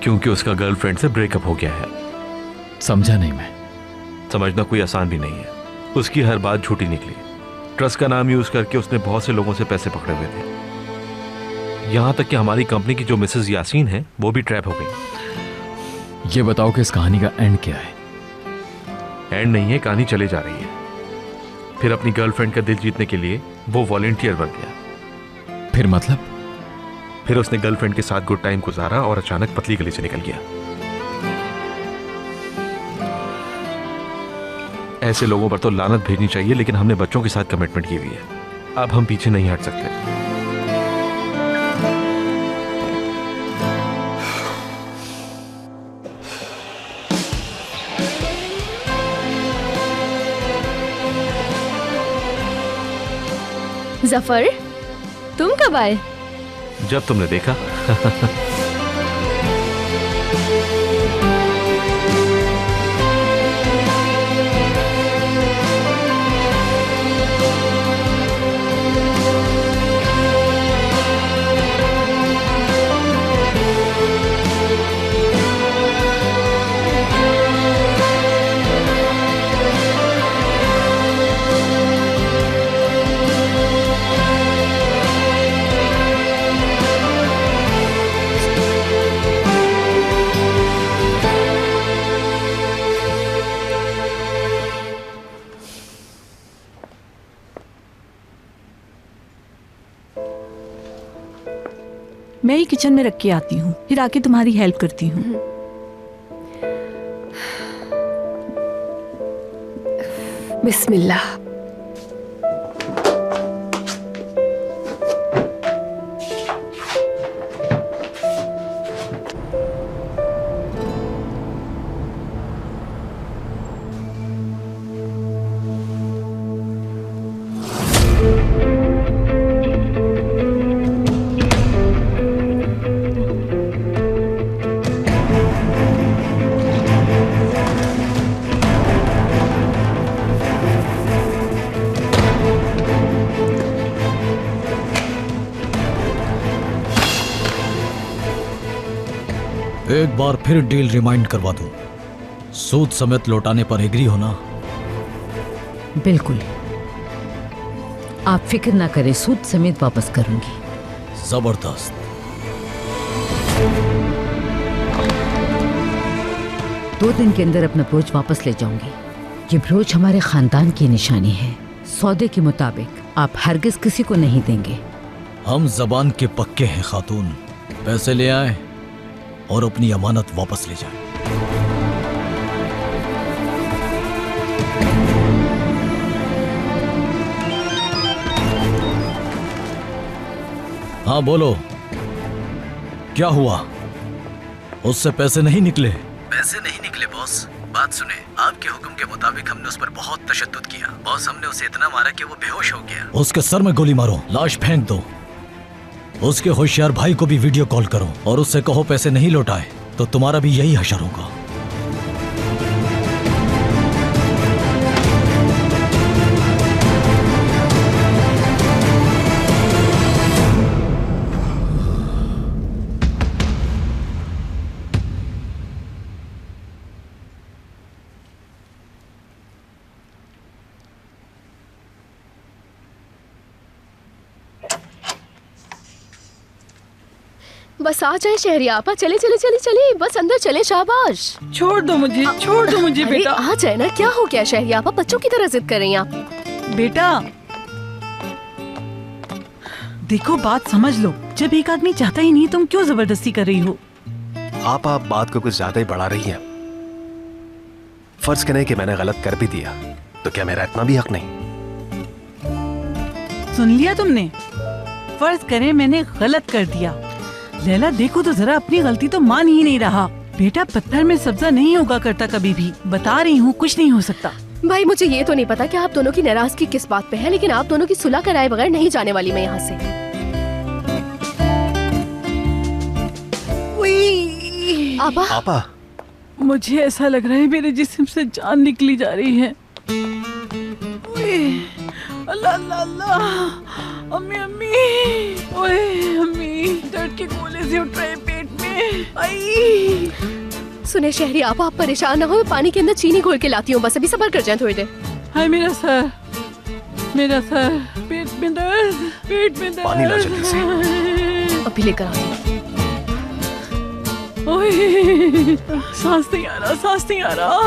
क्योंकि उसका गर्लफ्रेंड से ब्रेकअप हो गया है। समझा नहीं मैं। समझना कोई आसान भी नहीं है। उसकी हर बात झूठी निकली। ट्रस्ट का नाम यूज करके उसने बहुत से लोगों से पैसे पकड़े हुए थे। यहां तक कि हमारी कंपनी की जो मिसेस यासीन है, वो भी ट्रैप हो गई। ये बताओ कि इस कहानी का एंड क्या है? एंड नहीं है, कहानी चले जा रही है। फिर अपनी गर्लफ्रेंड का दिल जीतने के लिए वो वॉलंटियर बन गया। फिर मतलब? फिर उसने गर्लफ्रेंड के साथ गुड टाइम गुजारा और अचानक पतली गली से निकल गया। ऐसे लोगों पर तो लानत भेजनी चाहिए, लेकिन हमने बच्चों के साथ कमिटमेंट की हुई है। अब हम पीछे नहीं हट सकते। जफर, तुम कब आए? जब तुमने देखा। मैं ही किचन में रख के आती हूँ, फिर आके तुम्हारी हेल्प करती हूँ। बिस्मिल्लाह। एक बार फिर डील रिमाइंड करवा दूं, सूद समेत लौटाने पर एग्री हो ना? बिल्कुल, आप फिक्र ना करें, सूद समेत वापस करूंगी। जबरदस्त। दो दिन के अंदर अपना ब्रोच वापस ले जाऊंगी। ये ब्रोच हमारे खानदान की निशानी है। सौदे के मुताबिक आप हरगिज किसी को नहीं देंगे। हम जबान के पक्के हैं खातून। पैसे ले आए और अपनी अमानत वापस ले जाए। हाँ बोलो, क्या हुआ? उससे पैसे नहीं निकले? पैसे नहीं निकले बॉस। बात सुने, आपके हुक्म के मुताबिक हमने उस पर बहुत तशद्दुद किया। बॉस, हमने उसे इतना मारा कि वो बेहोश हो गया। उसके सर में गोली मारो, लाश फेंक दो। उसके होशियार भाई को भी वीडियो कॉल करो और उससे कहो पैसे नहीं लौटाए तो तुम्हारा भी यही हशर होगा। बस आ जाए शहरी आपा। चले चले चले चले, बस अंदर चले। शाबाश। छोड़ दो मुझे, छोड़ दो मुझे बेटा। आ जाए ना, क्या हो गया शहरी आपा? बच्चों की तरह जिद कर रही हैं आप। बेटा देखो, बात समझ लो। जब एक आदमी चाहता ही नहीं, तुम क्यों जबरदस्ती कर रही हो? आप बात को कुछ ज्यादा ही बढ़ा रही हैं। फर्ज करें कि मैंने गलत कर भी दिया, तो क्या मेरा इतना भी हक नहीं? सुन लिया तुमने? फर्ज करें मैंने गलत कर दिया। लैला देखो तो जरा, अपनी गलती तो मान ही नहीं रहा। बेटा पत्थर में सब्जा नहीं होगा करता कभी भी। बता रही हूँ, कुछ नहीं हो सकता। भाई मुझे ये तो नहीं पता कि आप दोनों की नाराजगी किस बात पे है, लेकिन आप दोनों की सुलह कराए बगैर नहीं जाने वाली मैं यहाँ से। आपा, आपा, मुझे ऐसा लग रहा है मेरे जिस्म से जान निकली जा रही है। अल्लाह अल्लाह अल्लाह। अम्मी अम्मी, ओए अम्मी, दर्द के गोले से उठ रहे पेट में। आई। सुने शहरी आपा, आप परेशान ना हो, मैं पानी के अंदर चीनी घोल के लाती हूँ। बस अभी सब्र कर जाए थोड़ी देर। हाय मेरा सर, मेरा सर, पेट में दर्द, पेट में दर्द। पानी ला जल्दी से। अभी लेकर आती हूँ। ओए, सांस नहीं आ रहा, सांस नहीं आ रहा।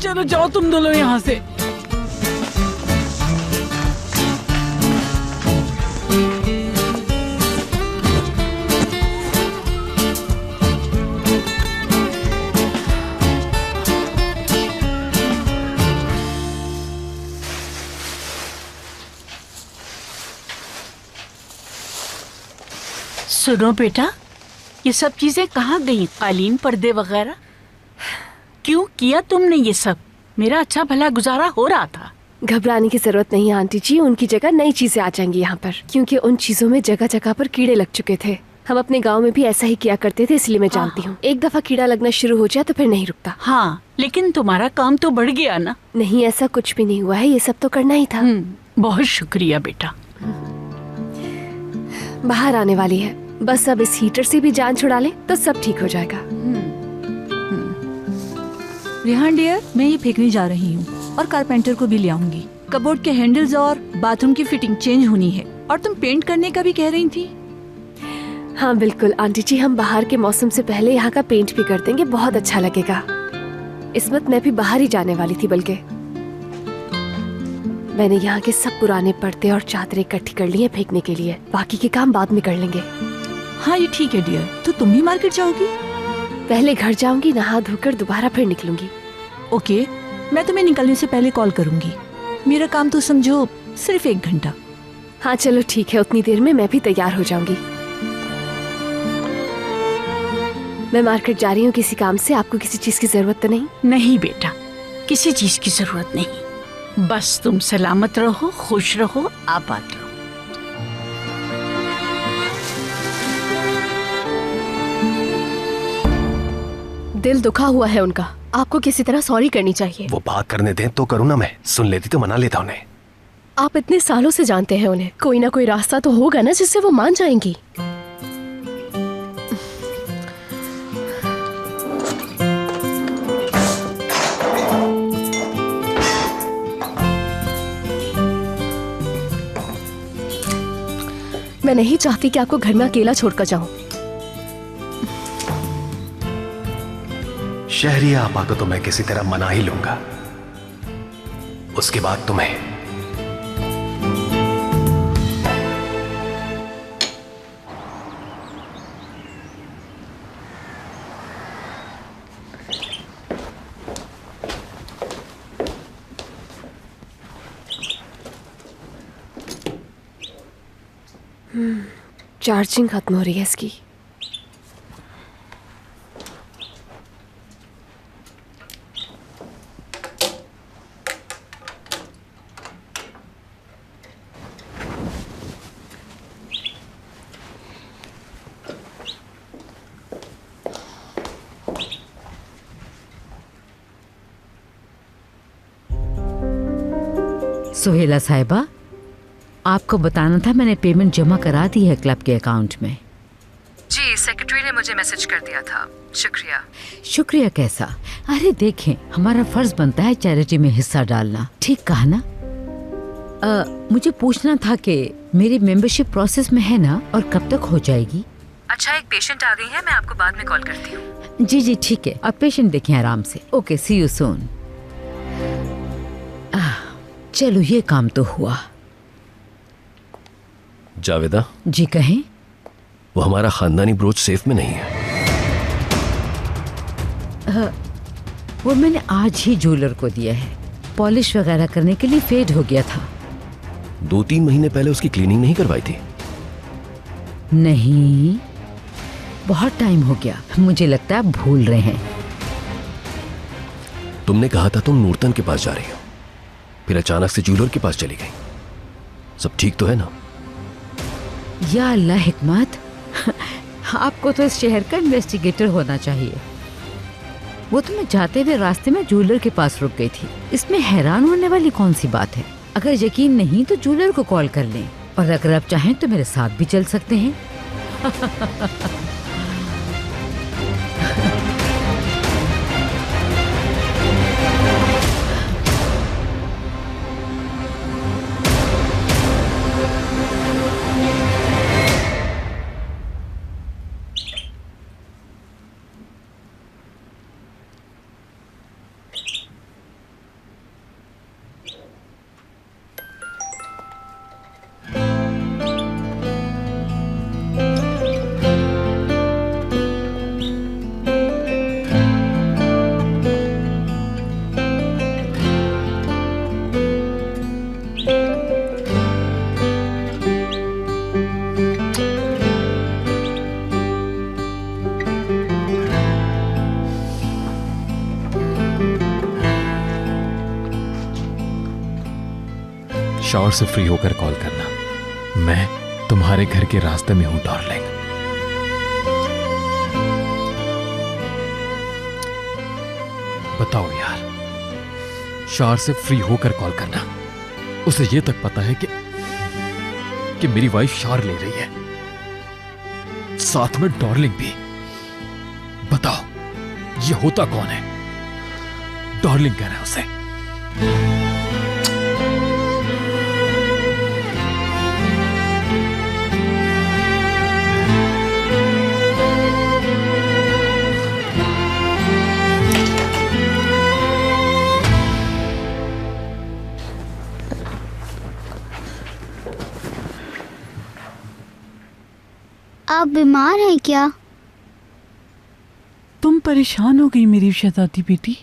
चलो जाओ तुम दोनों यहाँ से। सुनो बेटा, ये सब चीजें कहाँ गई? कालीन, पर्दे वगैरह क्यों किया तुमने ये सब? मेरा अच्छा भला गुजारा हो रहा था। घबराने की जरूरत नहीं है आंटी जी, उनकी जगह नई चीजें आ जाएंगी यहाँ पर, क्योंकि उन चीजों में जगह जगह पर कीड़े लग चुके थे। हम अपने गांव में भी ऐसा ही किया करते थे, इसलिए मैं जानती हूँ। एक दफा कीड़ा लगना शुरू हो जाए तो फिर नहीं रुकता। हाँ, लेकिन तुम्हारा काम तो बढ़ गया ना। नहीं, ऐसा कुछ भी नहीं हुआ है, ये सब तो करना ही था। बहुत शुक्रिया बेटा। बाहर आने वाली है, बस अब इस हीटर से भी जान छुड़ा ले तो सब ठीक हो जाएगा। रिहान डियर, मैं ये फेंकने जा रही हूँ और कारपेंटर को भी ले आऊंगी। कबोर्ड के हैंडल्स और बाथरूम की फिटिंग चेंज होनी है। और तुम पेंट करने का भी कह रही थी। हाँ बिल्कुल आंटी जी, हम बाहर के मौसम से पहले यहाँ का पेंट भी कर देंगे, बहुत अच्छा लगेगा। इसमत मैं भी बाहर ही जाने वाली थी, बल्कि मैंने यहाँ के सब पुराने पर्दे और चादरें इकट्ठी कर ली हैं फेंकने के लिए। बाकी के काम बाद में कर लेंगे। हाँ ये ठीक है डियर। तो तुम भी मार्केट जाओगी? पहले घर जाऊंगी, नहा धोकर दोबारा फिर निकलूंगी। ओके, मैं तुम्हें निकलने से पहले कॉल करूंगी। मेरा काम तो समझो सिर्फ 1 घंटा। हाँ चलो ठीक है, उतनी देर में मैं भी तैयार हो जाऊंगी। मैं मार्केट जा रही हूँ किसी काम से। आपको किसी चीज की जरूरत तो नहीं? नहीं बेटा, किसी चीज की जरूरत नहीं। बस तुम सलामत रहो, खुश रहो, आबाद रहो। दिल दुखा हुआ है उनका, आपको किसी तरह सॉरी करनी चाहिए। वो बात करने दें तो करूँ ना, मैं सुन लेती तो मना लेता उन्हें। आप इतने सालों से जानते हैं उन्हें, कोई ना कोई रास्ता तो होगा ना जिससे वो मान जाएंगी। मैं नहीं चाहती कि आपको घर में अकेला छोड़कर जाऊं। शहरिया आपा को तो मैं किसी तरह मना ही लूंगा, उसके बाद तुम्हें। चार्जिंग खत्म हो रही है इसकी। सुहेला साहिबा, आपको बताना था मैंने पेमेंट जमा करा दी है क्लब के अकाउंट में। जी, सेक्रेटरी ने मुझे मैसेज कर दिया था। शुक्रिया। शुक्रिया कैसा? अरे देखें, हमारा फर्ज बनता है चैरिटी में हिस्सा डालना। ठीक कहा ना? मुझे पूछना था कि मेरी मेंबरशिप प्रोसेस में है ना, और कब तक हो जाएगी? अच्छा, एक पेशेंट आ गई है, मैं आपको बाद में कॉल करती हूँ। जी जी ठीक है, आप पेशेंट देखें आराम से। Okay, see you soon. चलो ये काम तो हुआ। जावेदा जी कहें। वो हमारा खानदानी ब्रोच सेफ में नहीं है। वो मैंने आज ही ज्वेलर को दिया है, पॉलिश वगैरह करने के लिए फेड हो गया था। 2-3 महीने पहले उसकी क्लीनिंग नहीं करवाई थी? नहीं, बहुत टाइम हो गया, मुझे लगता है आप भूल रहे हैं। तुमने कहा था तुम नूरतन के पास जा रही हो, फिर अचानक से ज्वेलर के पास चली गई। सब ठीक तो है ना? या अल्लाह हिकमत, आपको तो इस शहर का इन्वेस्टिगेटर होना चाहिए। वो तो मैं जाते हुए रास्ते में ज्वेलर के पास रुक गई थी, इसमें हैरान होने वाली कौन सी बात है? अगर यकीन नहीं तो ज्वेलर को कॉल कर लें, और अगर आप चाहें तो मेरे साथ भी चल सकते हैं। शॉवर से फ्री होकर कॉल करना, मैं तुम्हारे घर के रास्ते में हूं डार्लिंग। बताओ यार, शॉवर से फ्री होकर कॉल करना। उसे ये तक पता है कि मेरी वाइफ शॉवर ले रही है, साथ में डार्लिंग भी। बताओ ये होता कौन है? डार्लिंग कह रहा है उसे। आप बीमार हैं क्या? तुम परेशान हो गई मेरी शहजादी बेटी।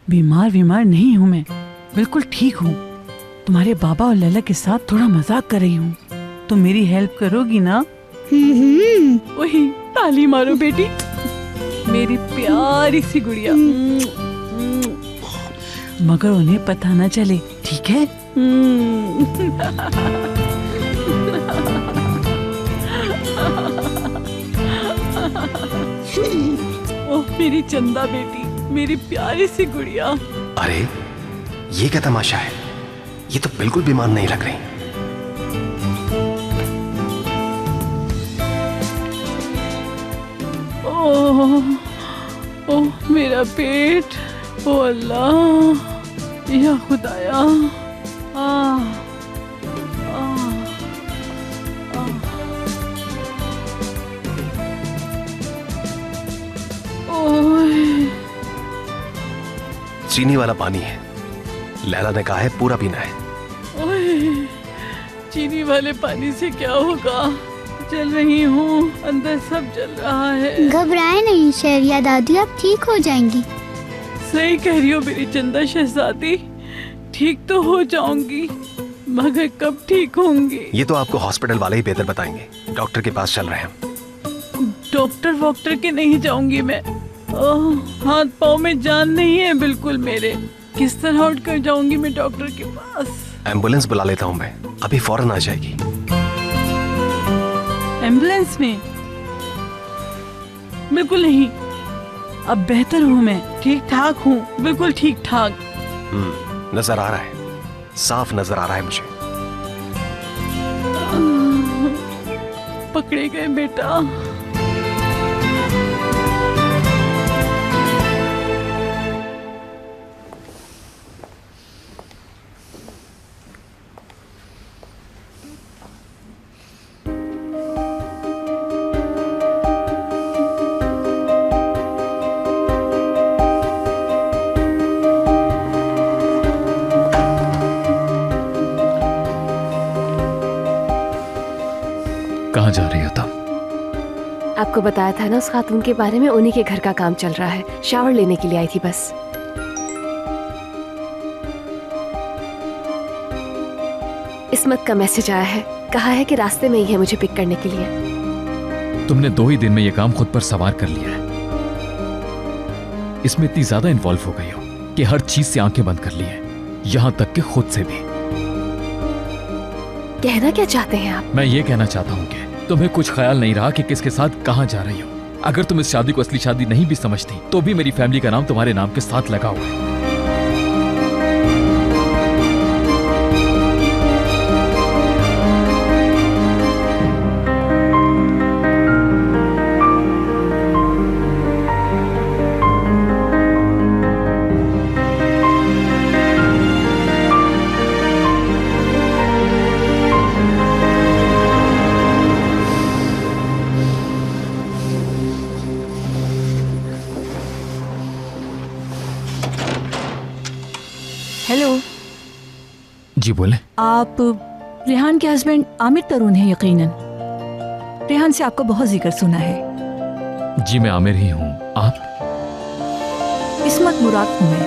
बीमार नहीं हूं मैं, बिल्कुल ठीक हूँ। तुम्हारे बाबा और लैला के साथ थोड़ा मजाक कर रही हूँ, तो मेरी हेल्प करोगी ना? वही, ताली मारो बेटी, मेरी प्यारी सी गुड़िया। मगर उन्हें पता न चले, ठीक है? ओह मेरी चंदा बेटी, मेरी प्यारी सी गुड़िया। अरे ये क्या तमाशा है? ये तो बिल्कुल बीमार नहीं लग रही। ओह मेरा पेट, ओ अल्लाह, या खुदाया। चीनी वाला पानी है। लैला ने कहा है पूरा पीना है। ओए, चीनी वाले पानी से क्या होगा? चल रही हूँ, अंदर सब जल रहा है। घबराए नहीं शहरिया दादी, आप ठीक हो जाएंगी। सही कह रही हो मेरी चंदा शहजादी, ठीक तो हो जाऊंगी, मगर कब ठीक होंगी? ये तो आपको हॉस्पिटल वाले ही बेहतर बताएंगे। डॉक्टर के पास चल रहे हैं हम। डॉक्टर वॉक्टर के नहीं जाऊंगी मैं। हाथ पाँव में जान नहीं है बिल्कुल मेरे। किस तरह उठ कर जाऊंगी मैं डॉक्टर के पास? एम्बुलेंस बुला लेता हूँ मैं, अभी फौरन आ जाएगी। एम्बुलेंस में? बिल्कुल नहीं, अब बेहतर हूँ मैं, ठीक ठाक हूँ, बिल्कुल ठीक ठाक। नजर आ रहा है, साफ नजर आ रहा है मुझे। पकड़े गए बेटा। कहाँ जा रही हो तुम? आपको बताया था ना उस खातून के बारे में, उन्हीं के घर का काम चल रहा है। शावर लेने के लिए आई थी बस। इस्मत का मैसेज आया है, कहा है कि रास्ते में ही है मुझे पिक करने के लिए। तुमने 2 ही दिन में ये काम खुद पर सवार कर लिया है। इसमें इतनी ज्यादा इन्वॉल्व हो गई हो कि हर चीज से आंखें बंद कर ली है, यहां तक कि खुद से भी। कहना क्या चाहते हैं आप? मैं ये कहना चाहता हूँ कि तुम्हें कुछ ख्याल नहीं रहा कि किसके साथ कहां जा रही हो। अगर तुम इस शादी को असली शादी नहीं भी समझती तो भी मेरी फैमिली का नाम तुम्हारे नाम के साथ लगा हुआ है। हेलो जी बोले। आप रेहान के हस्बैंड आमिर तरुण हैं यकीनन। रेहान से आपका बहुत जिक्र सुना है। जी मैं आमिर ही हूँ। आप? इस्मत मुराद हूँ मैं।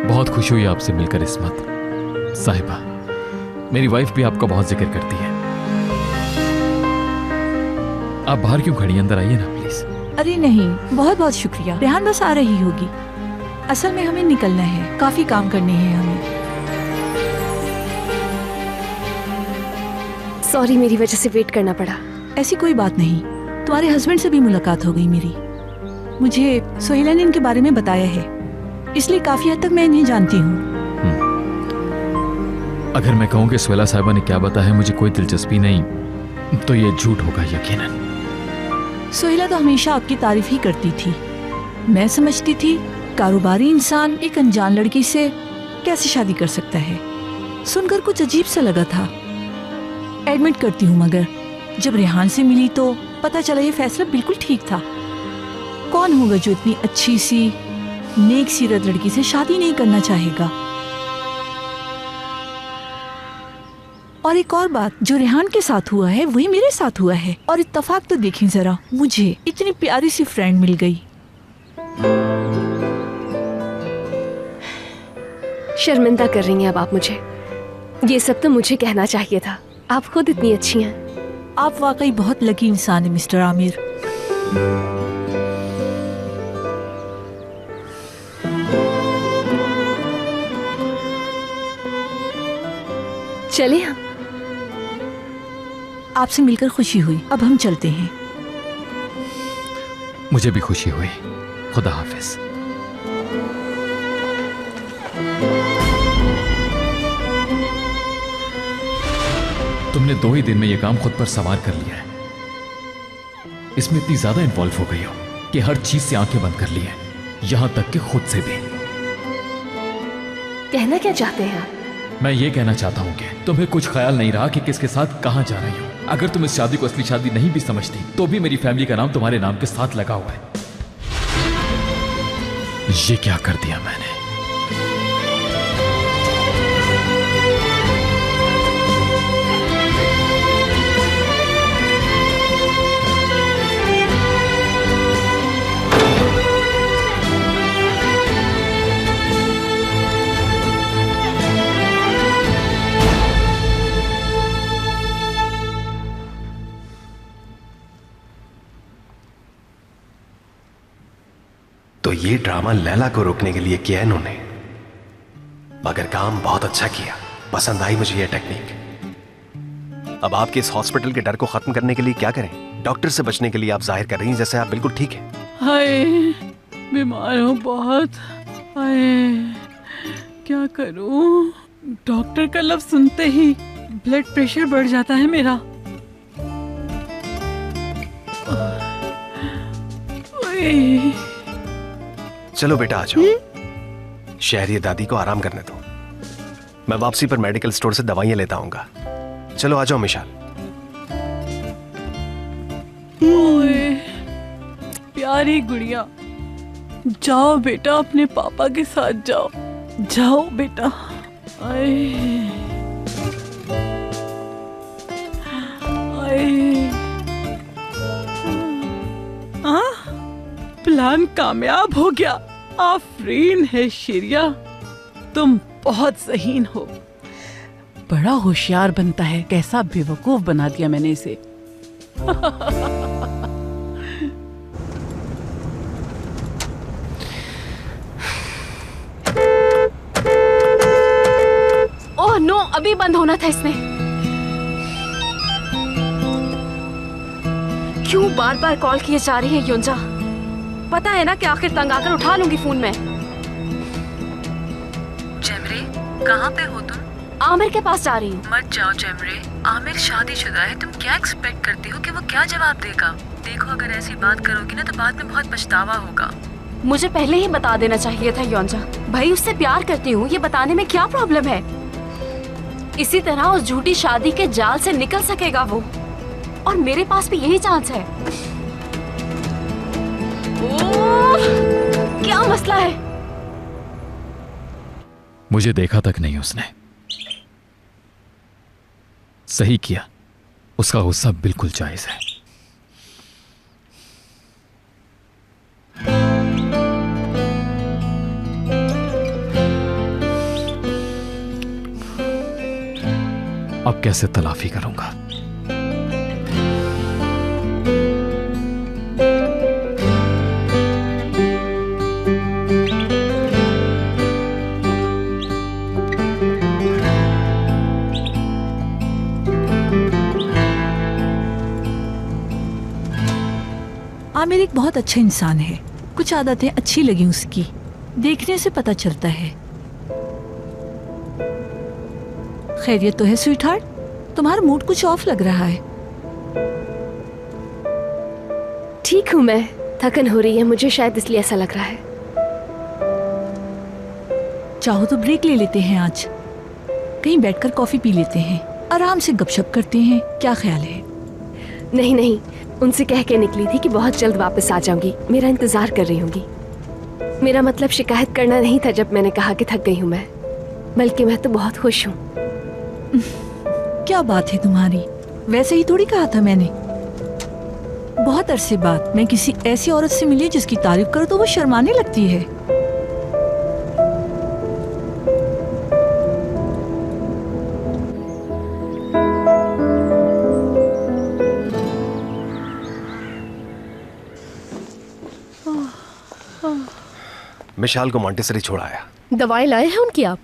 बहुत खुशी हुई आपसे मिलकर इस्मत साहिबा। मेरी वाइफ भी आपका बहुत जिक्र करती है। आप बाहर क्यों खड़ी? अंदर आइए ना प्लीज। अरे नहीं, बहुत बहुत शुक्रिया। रेहान बस आ रही होगी। असल में हमें निकलना है, काफी काम करने हैं हमें। सॉरी, मेरी वजह से वेट करना पड़ा। ऐसी कोई बात नहीं, तुम्हारे हस्बैंड से भी मुलाकात हो गई मेरी। मुझे सोहेला ने इनके बारे में बताया है, इसलिए काफी हद तक मैं इन्हें जानती हूँ। अगर मैं कहूँ कि सोहेला साहिबा ने क्या बताया मुझे कोई दिलचस्पी नहीं, तो ये झूठ होगा यकीनन। सोहेला तो हमेशा आपकी तारीफ ही करती थी। मैं समझती थी कारोबारी इंसान एक अनजान लड़की से कैसे शादी कर सकता है। सुनकर कुछ अजीब सा लगा था, एडमिट करती हूँ, मगर जब रेहान से मिली तो पता चला ये फैसला बिल्कुल ठीक था। कौन होगा जो इतनी अच्छी सी नेक सीरत लड़की से शादी नहीं करना चाहेगा। और एक और बात, जो रेहान के साथ हुआ है वही मेरे साथ हुआ है। और इत्तेफाक तो देखें जरा, मुझे इतनी प्यारी सी फ्रेंड मिल गई। शर्मिंदा कर रही हैं अब आप मुझे। ये सब तो मुझे कहना चाहिए था। आप खुद इतनी अच्छी हैं। आप वाकई बहुत लकी इंसान है मिस्टर आमिर। चले हम। आपसे मिलकर खुशी हुई, अब हम चलते हैं। मुझे भी खुशी हुई। खुदा हाफिज। तुमने 2 ही दिन में यह काम खुद पर सवार कर लिया है। इसमें इतनी ज्यादा इन्वॉल्व हो गई हो कि हर चीज से आंखें बंद कर ली है, यहां तक कि खुद से भी। कहना क्या चाहते हैं आप? मैं ये कहना चाहता हूँ कि तुम्हें कुछ ख्याल नहीं रहा कि किसके साथ कहाँ जा रही हो। अगर तुम इस शादी को असली शादी नहीं भी समझती तो भी मेरी फैमिली का नाम तुम्हारे नाम के साथ लगा हुआ है। ये क्या कर दिया मैंने? तो ये ड्रामा लैला को रोकने के लिए किया इन्होंने, मगर काम बहुत अच्छा किया। पसंद आई मुझे ये टेक्निक। अब आपके इस हॉस्पिटल के डर को खत्म करने के लिए क्या करें? डॉक्टर से बचने के लिए आप जाहिर कर रही हैं जैसे आप बिल्कुल ठीक है। हाय, बीमार हूँ बहुत। हाय, क्या करूँ? डॉक्टर का लफ्ज सुनते ही ब्लड प्रेशर बढ़ जाता है मेरा। चलो बेटा आ जाओ, शहरी दादी को आराम करने दो। मैं वापसी पर मेडिकल स्टोर से दवाइयां लेता आऊंगा। चलो आ जाओ मिशाल। ओए, प्यारी गुड़िया, जाओ बेटा अपने पापा के साथ जाओ। जाओ बेटा। आए, आए। हाँ, प्लान कामयाब हो गया। आफरीन है शिरिया, तुम बहुत ज़हीन हो। बड़ा होशियार बनता है, कैसा बेवकूफ बना दिया मैंने इसे। ओह नो, अभी बंद होना था इसने। क्यों बार बार कॉल किए जा रही है युंजा? पता है ना कि आखिर तंग आकर उठा लूंगी फोन में। जेमरे, कहाँ पे हो तुम? आमिर के पास जा रही हूँ। मत जाओ जेमरे, आमिर शादीशुदा है। तुम क्या एक्सपेक्ट करती हो कि वो क्या जवाब देगा? देखो अगर ऐसी बात करोगी ना तो बाद में बहुत पछतावा होगा। मुझे पहले ही बता देना चाहिए था योंजा। भाई उससे प्यार करती हूँ, ये बताने में क्या प्रॉब्लम है? इसी तरह उस झूठी शादी के जाल से निकल सकेगा वो, और मेरे पास भी यही चांस है। क्या मसला है? मुझे देखा तक नहीं उसने। सही किया, उसका गुस्सा बिल्कुल जायज है। अब कैसे तलाफी करूंगा? आमिर एक बहुत अच्छा इंसान है। कुछ आदतें अच्छी लगी उसकी, देखने से पता चलता है। खैरियत तो है स्वीटहार्ट? तुम्हारा मूड कुछ ऑफ लग रहा है। ठीक हूँ मैं, थकन हो रही है मुझे, शायद इसलिए ऐसा लग रहा है। चाहो तो ब्रेक ले लेते हैं आज, कहीं बैठकर कॉफी पी लेते हैं, आराम से गपशप करते हैं। क्या ख्याल है? नहीं नहीं, उनसे कह के निकली थी कि बहुत जल्द वापस आ जाऊंगी, मेरा इंतजार कर रही होंगी। मेरा मतलब शिकायत करना नहीं था जब मैंने कहा कि थक गई हूँ मैं, बल्कि मैं तो बहुत खुश हूँ। क्या बात है तुम्हारी? वैसे ही थोड़ी कहा था मैंने। बहुत अरसे बाद मैं किसी ऐसी औरत से मिली जिसकी तारीफ करो तो वो शर्माने लगती है। मिशाल को मॉन्टेसरी छोड़ आया। दवाएं लाए हैं उनकी आप?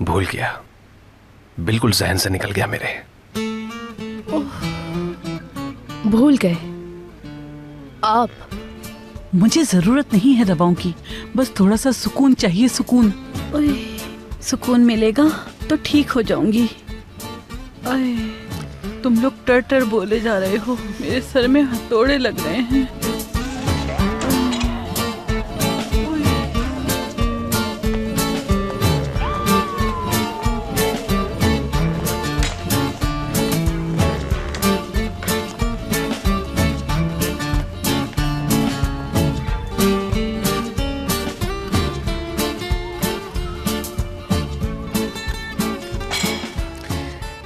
भूल गया, बिल्कुल जहन से निकल गया मेरे। भूल गए आप? मुझे जरूरत नहीं है दवाओं की, बस थोड़ा सा सुकून चाहिए, सुकून। ओए, सुकून मिलेगा तो ठीक हो जाऊंगी। अरे तुम लोग टर टर बोले जा रहे हो, मेरे सर में हथौड़े लग रहे हैं।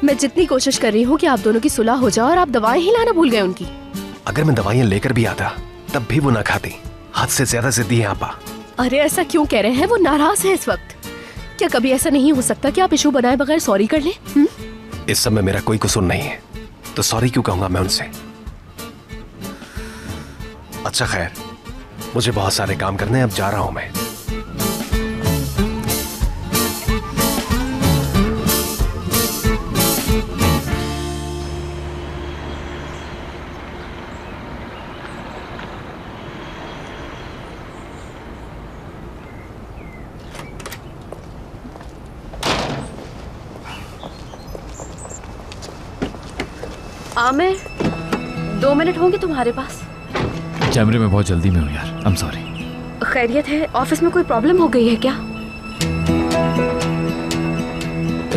मैं जितनी कोशिश कर रही हूँ कि आप दोनों की सुलह हो जाए और आप दवाएं ही लाना भूल गए उनकी। अगर मैं दवाइयाँ लेकर भी आता तब भी वो ना खाती। हद से ज्यादा जिद्दी है आपा। अरे ऐसा क्यों कह रहे हैं? वो नाराज है इस वक्त। क्या कभी ऐसा नहीं हो सकता कि आप इशू बनाए बगैर सॉरी कर लें? इस सब में मेरा कोई कसूर नहीं है, तो सॉरी क्यों कहूंगा मैं उनसे। अच्छा खैर, मुझे बहुत सारे काम करने हैं, अब जा रहा हूं मैं। आमिर, 2 मिनट होंगे तुम्हारे पास? कैमरे में बहुत जल्दी में हूँ यार, आई एम सॉरी। खैरियत है? ऑफिस में कोई प्रॉब्लम हो गई है क्या?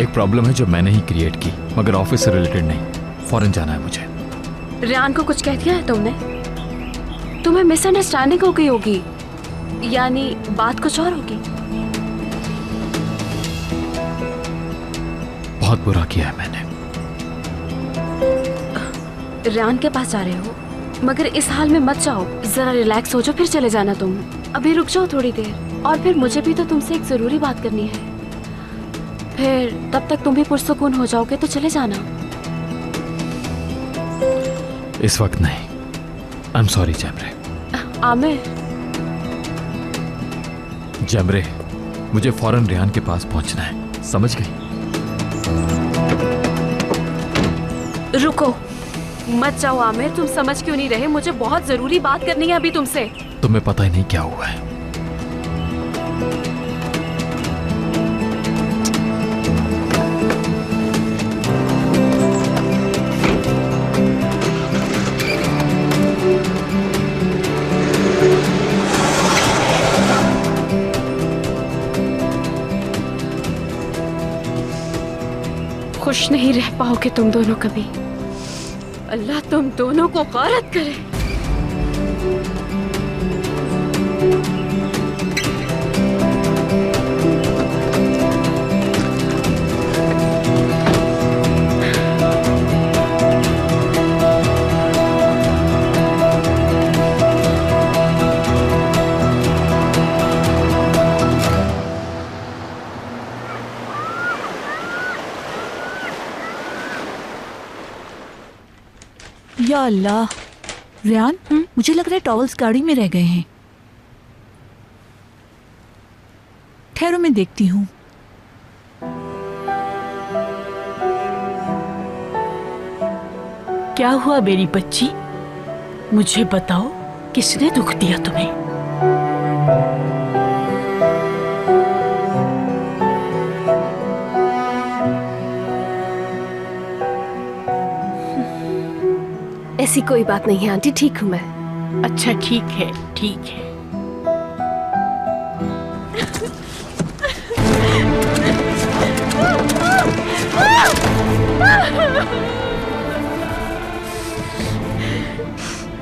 एक प्रॉब्लम है जो मैंने ही क्रिएट की, मगर ऑफिस से रिलेटेड नहीं। फॉरेन जाना है मुझे। रियान को कुछ कह दिया है तुमने? तुम्हें मिसअंडरस्टैंडिंग हो गई होगी, यानी बात कुछ और होगी। बहुत बुरा किया है मैंने। रियान के पास जा रहे हो, मगर इस हाल में मत जाओ, जरा रिलैक्स हो जाओ, फिर चले जाना तुम। अभी रुक जाओ थोड़ी देर, और फिर मुझे भी तो तुमसे एक जरूरी बात करनी है। फिर तब तक तुम भी पुरसुकून हो जाओगे तो चले जाना। इस वक्त नहीं। आई एम सॉरी जैमरे। आमिर। जैमरे, मुझे फौरन रियान के पास पहुंचना है, समझ गई? रुको, मत जाओ आमिर। तुम समझ क्यों नहीं रहे? मुझे बहुत जरूरी बात करनी है अभी तुमसे। तुम्हें पता ही नहीं क्या हुआ है। खुश नहीं रह पाओगे तुम दोनों कभी। अल्लाह तुम दोनों को गारत करे। या अल्लाह, रियान, मुझे लग रहा है टॉवल्स गाड़ी में रह गए हैं। ठहरो मैं देखती हूँ। क्या हुआ मेरी बच्ची? मुझे बताओ, किसने दुख दिया तुम्हें? ऐसी कोई बात नहीं है आंटी, ठीक हूँ मैं। अच्छा ठीक है, ठीक है।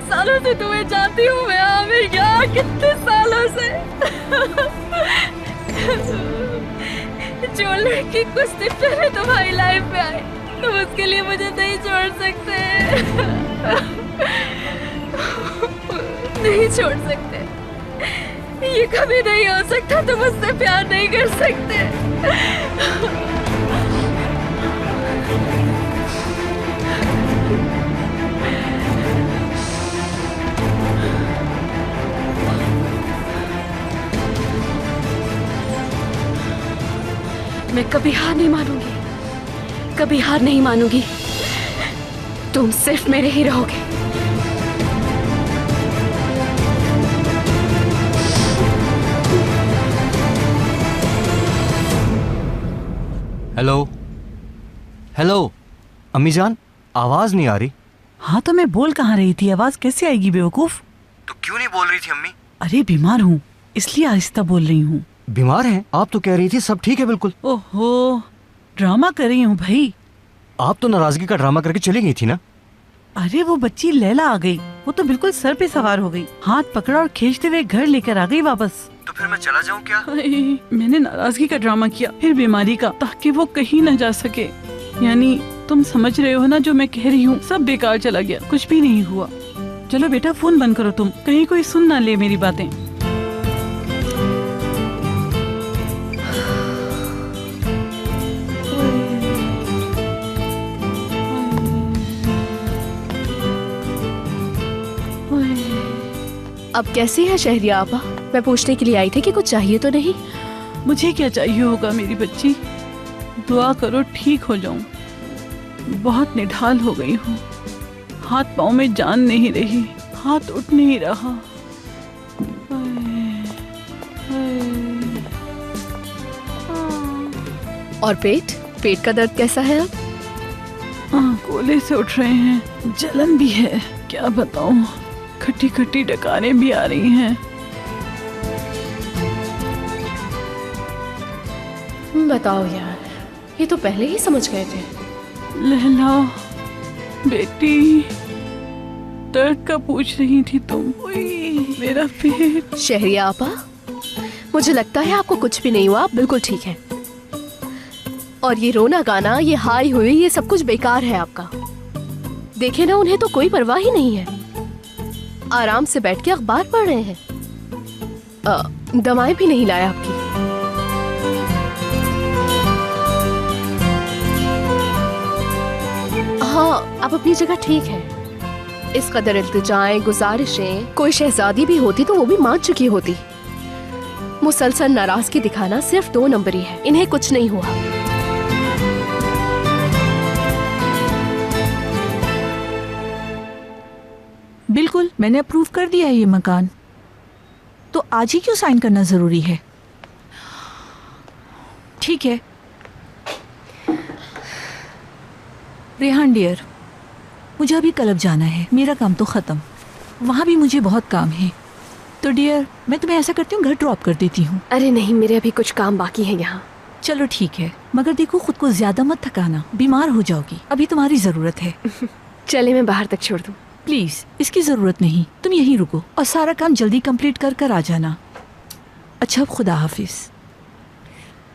सालों से तुम्हें जानती हूँ मैं आमिर यार, कितने सालों से। जो लड़की कुछ दिन पहले तुम्हारी लाइफ में आई, तुम उसके लिए मुझे नहीं छोड़ सकते। नहीं छोड़ सकते, ये कभी नहीं हो सकता। तुम मुझसे प्यार नहीं कर सकते। मैं कभी हार नहीं मानूंगी, कभी हार नहीं मानूंगी। तुम सिर्फ मेरे ही रहोगे। हेलो हेलो, अम्मी जान, आवाज नहीं आ रही। हाँ तो मैं बोल कहाँ रही थी, आवाज कैसे आएगी बेवकूफ? तो क्यों नहीं बोल रही थी अम्मी? अरे बीमार हूँ, इसलिए आहिस्ता बोल रही हूँ। बीमार हैं? आप तो कह रही थी सब ठीक है बिल्कुल। ओहो, ड्रामा कर रही हूँ भाई। आप तो नाराजगी का ड्रामा करके चली गई थी ना। अरे वो बच्ची लैला आ गई, वो तो बिल्कुल सर पे सवार हो गई, हाथ पकड़ा और खींचते हुए घर लेकर आ गई वापस। तो फिर मैं चला जाऊं क्या? मैंने नाराजगी का ड्रामा किया, फिर बीमारी का, ताकि वो कहीं न जा सके। यानी तुम समझ रहे हो ना जो मैं कह रही हूँ, सब बेकार चला गया, कुछ भी नहीं हुआ। चलो बेटा फोन बंद करो तुम, कहीं कोई सुन ना ले मेरी बातें। अब कैसी है शहरिया आपा? मैं पूछने के लिए आई थी कि कुछ चाहिए तो नहीं? मुझे क्या चाहिए होगा मेरी बच्ची, दुआ करो ठीक हो जाऊं। बहुत निढाल हो गई हूँ, हाथ पाँव में जान नहीं रही, हाथ उठ नहीं रहा। और पेट का दर्द कैसा है अब? कोले से उठ रहे हैं, जलन भी है, क्या बताऊं, खट्टी खट्टी डकारें भी आ रही हैं। बताओ यार, ये तो पहले ही समझ गए थे। लैला बेटी, दर्द का पूछ रही थी तुम? मेरा पेट। शहरिया आपा, मुझे लगता है आपको कुछ भी नहीं हुआ, आप बिल्कुल ठीक हैं। और ये रोना गाना, ये हाई हुई, ये सब कुछ बेकार है आपका। देखे ना, उन्हें तो कोई परवाह ही नहीं है, आराम से बैठ के अखबार पढ़ रहे हैं। दवाएं भी नहीं लाया आपकी। हाँ, आप अपनी जगह ठीक है। इस कदर इल्तिजाएं, गुजारिशें, कोई शहजादी भी होती तो वो भी मान चुकी होती। मुसलसल नाराजगी दिखाना सिर्फ 2 नंबरी है, इन्हें कुछ नहीं हुआ। बिल्कुल, मैंने अप्रूव कर दिया है ये मकान, तो आज ही क्यों साइन करना जरूरी है? ठीक है रेहान डियर, मुझे अभी क्लब जाना है, मेरा काम तो ख़त्म, वहाँ भी मुझे बहुत काम है। तो डियर, मैं तुम्हें ऐसा करती हूँ, घर ड्रॉप कर देती हूँ। अरे नहीं, मेरे अभी कुछ काम बाकी है यहाँ। चलो ठीक है, मगर देखो खुद को ज्यादा मत थकाना, बीमार हो जाओगी, अभी तुम्हारी ज़रूरत है। चले मैं बाहर तक छोड़ दूँ? प्लीज़, इसकी ज़रूरत नहीं, तुम यहीं रुको और सारा काम जल्दी कंप्लीट कर कर आ जाना। अच्छा, अब खुदा हाफिज।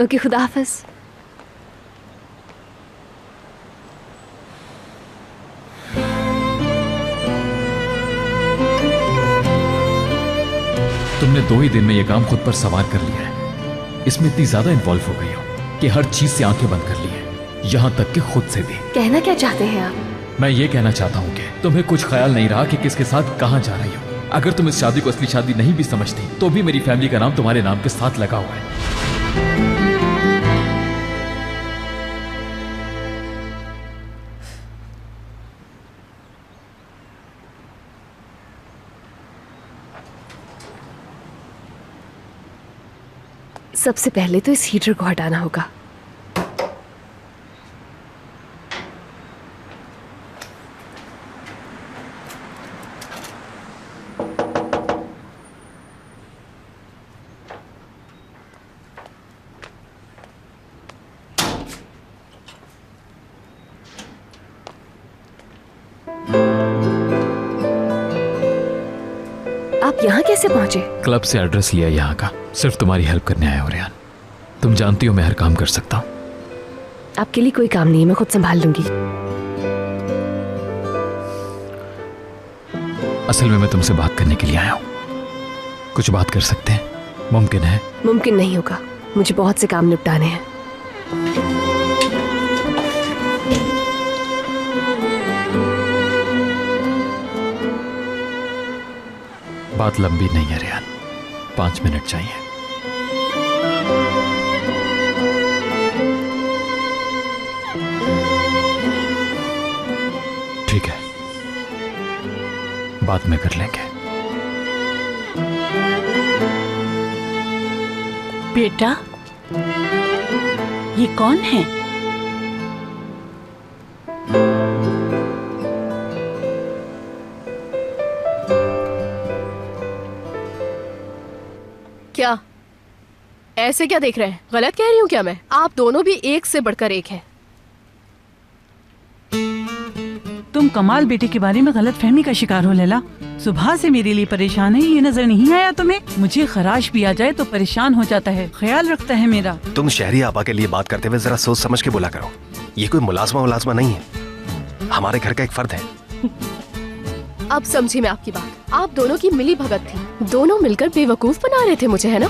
ओके, खुदा हाफिज। तुमने 2 ही दिन में ये काम खुद पर सवार कर लिया है। इसमें इतनी ज्यादा इन्वॉल्व हो गई हो कि हर चीज से आंखें बंद कर ली है, यहाँ तक कि खुद से भी। कहना क्या चाहते हैं आप? मैं ये कहना चाहता हूँ कि तुम्हें कुछ ख्याल नहीं रहा कि किसके साथ कहाँ जा रही हो। अगर तुम इस शादी को असली शादी नहीं भी समझती तो भी मेरी फैमिली का नाम तुम्हारे नाम के साथ लगा हुआ है। सबसे पहले तो इस हीटर को हटाना होगा। आप यहाँ कैसे पहुंचे? क्लब से एड्रेस लिया यहाँ का, सिर्फ तुम्हारी हेल्प करने आया हूँ रेहान। तुम जानती हो मैं हर काम कर सकता हूँ। आपके लिए कोई काम नहीं है, मैं खुद संभाल लूंगी। असल में मैं तुमसे बात करने के लिए आया हूँ। कुछ बात कर सकते हैं? मुमकिन है? मुमकिन नहीं होगा, मुझे बहुत से काम निपटाने हैं। बात लंबी नहीं है रेहान, 5 मिनट चाहिए। ठीक है, बाद में कर लेंगे। बेटा, ये कौन है? क्या ऐसे क्या देख रहे हैं? गलत कह रही हूँ क्या मैं? आप दोनों भी एक से बढ़कर एक हैं। तुम कमाल बेटे के बारे में गलत फहमी का शिकार हो लैला। सुबह से मेरे लिए परेशान है, ये नजर नहीं आया तुम्हें? मुझे खराश भी आ जाए तो परेशान हो जाता है, ख्याल रखता है मेरा। तुम शहरी आपा के लिए बात करते हुए जरा सोच समझ के बोला करो। ये कोई मुलाजमा नहीं है, हमारे घर का एक फर्द है। अब समझी मैं आपकी बात। आप दोनों की मिली भगत थी, दोनों मिलकर बेवकूफ बना रहे थे मुझे, है ना?